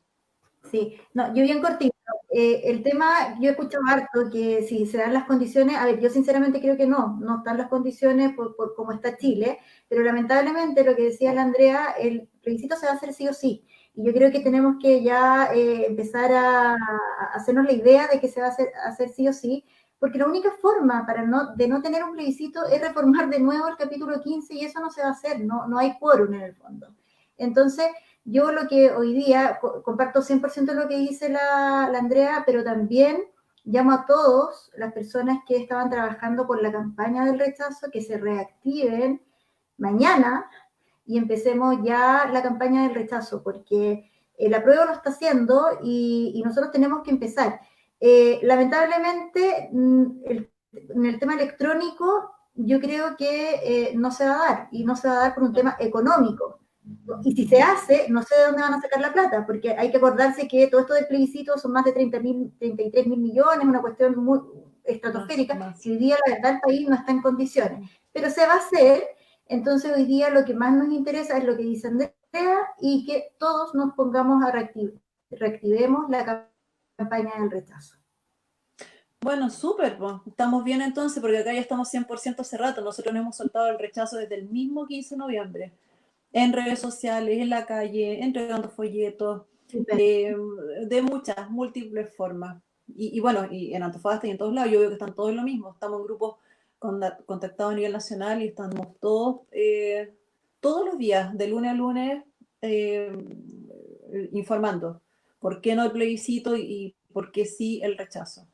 Sí, no, yo bien cortito. El tema, yo he escuchado harto que si se dan las condiciones, a ver, yo sinceramente creo que no están las condiciones por cómo está Chile, pero lamentablemente lo que decía la Andrea, el plebiscito se va a hacer sí o sí. Y yo creo que tenemos que ya empezar a hacernos la idea de que se va a hacer sí o sí, porque la única forma de no tener un plebiscito es reformar de nuevo el capítulo 15 y eso no se va a hacer, no hay quórum en el fondo. Entonces, yo lo que hoy día, comparto 100% lo que dice la Andrea, pero también llamo a todas las personas que estaban trabajando por la campaña del rechazo que se reactiven mañana y empecemos ya la campaña del rechazo, porque el apruebo lo está haciendo y nosotros tenemos que empezar. Lamentablemente, en el tema electrónico, yo creo que no se va a dar, y no se va a dar por un tema económico. Y si se hace, no sé de dónde van a sacar la plata, porque hay que acordarse que todo esto del plebiscito son más de 33 mil millones, una cuestión muy estratosférica, que hoy día la verdad el país no está en condiciones. Pero se va a hacer, Entonces hoy día lo que más nos interesa es lo que dice Andrea y que todos nos pongamos a reactivemos la campaña del rechazo. Bueno, súper, pues. Estamos bien entonces, porque acá ya estamos 100% hace rato. Nosotros nos hemos soltado el rechazo desde el mismo 15 de noviembre, en redes sociales, en la calle, entregando folletos, de muchas, múltiples formas. Y bueno, y en Antofagasta y en todos lados, yo veo que están todos en lo mismo. Estamos en grupos contactados a nivel nacional y estamos todos, todos los días, de lunes a lunes, informando por qué no el plebiscito y por qué sí el rechazo.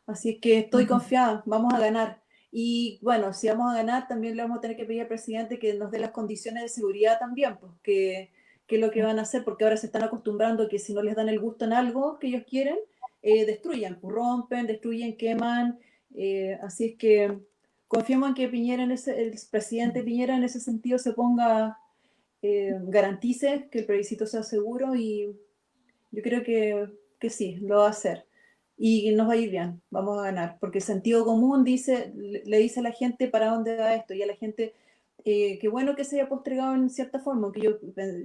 Así es que estoy confiada, vamos a ganar. Y bueno, si vamos a ganar, también le vamos a tener que pedir al presidente que nos dé las condiciones de seguridad también, pues, que es lo que van a hacer, porque ahora se están acostumbrando a que si no les dan el gusto en algo que ellos quieren, destruyan, rompen, destruyen, queman. Así es que confiemos en que Piñera, el presidente Piñera en ese sentido se ponga, garantice que el plebiscito sea seguro y yo creo que sí, lo va a hacer. Y nos va a ir bien, vamos a ganar, porque el sentido común le dice a la gente para dónde va esto, y a la gente, qué bueno que se haya postergado en cierta forma, aunque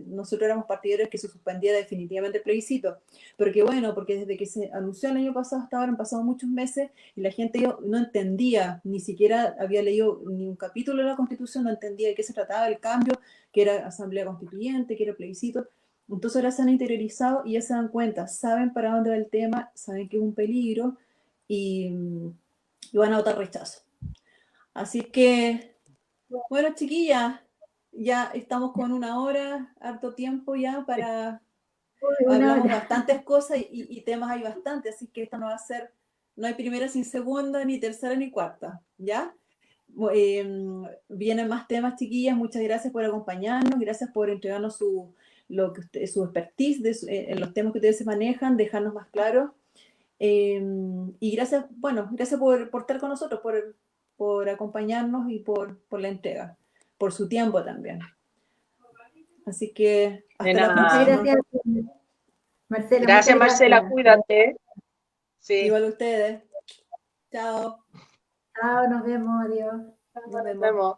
nosotros éramos partidarios que se suspendiera definitivamente el plebiscito, pero qué bueno, porque desde que se anunció el año pasado hasta ahora han pasado muchos meses y la gente no entendía, ni siquiera había leído ni un capítulo de la Constitución, no entendía de qué se trataba el cambio, que era asamblea constituyente, que era plebiscito. Entonces ahora se han interiorizado y ya se dan cuenta, saben para dónde va el tema, saben que es un peligro y van a votar rechazo. Así que, bueno, chiquillas, ya estamos con 1 hora, harto tiempo ya para... Hablamos bastantes cosas y temas hay bastantes, así que esto no va a ser, no hay primera sin segunda, ni tercera ni cuarta, ¿ya? Vienen más temas, chiquillas, muchas gracias por acompañarnos, gracias por entregarnos su expertise en los temas que ustedes se manejan, dejarnos más claros. Y gracias, bueno, gracias por estar con nosotros, por acompañarnos y por la entrega, por su tiempo también. Así que hasta la próxima. Gracias, Marcela. Gracias, Marcela, cuídate. Sí. Igual ustedes. Chao. Chao, nos vemos, adiós. Nos vemos.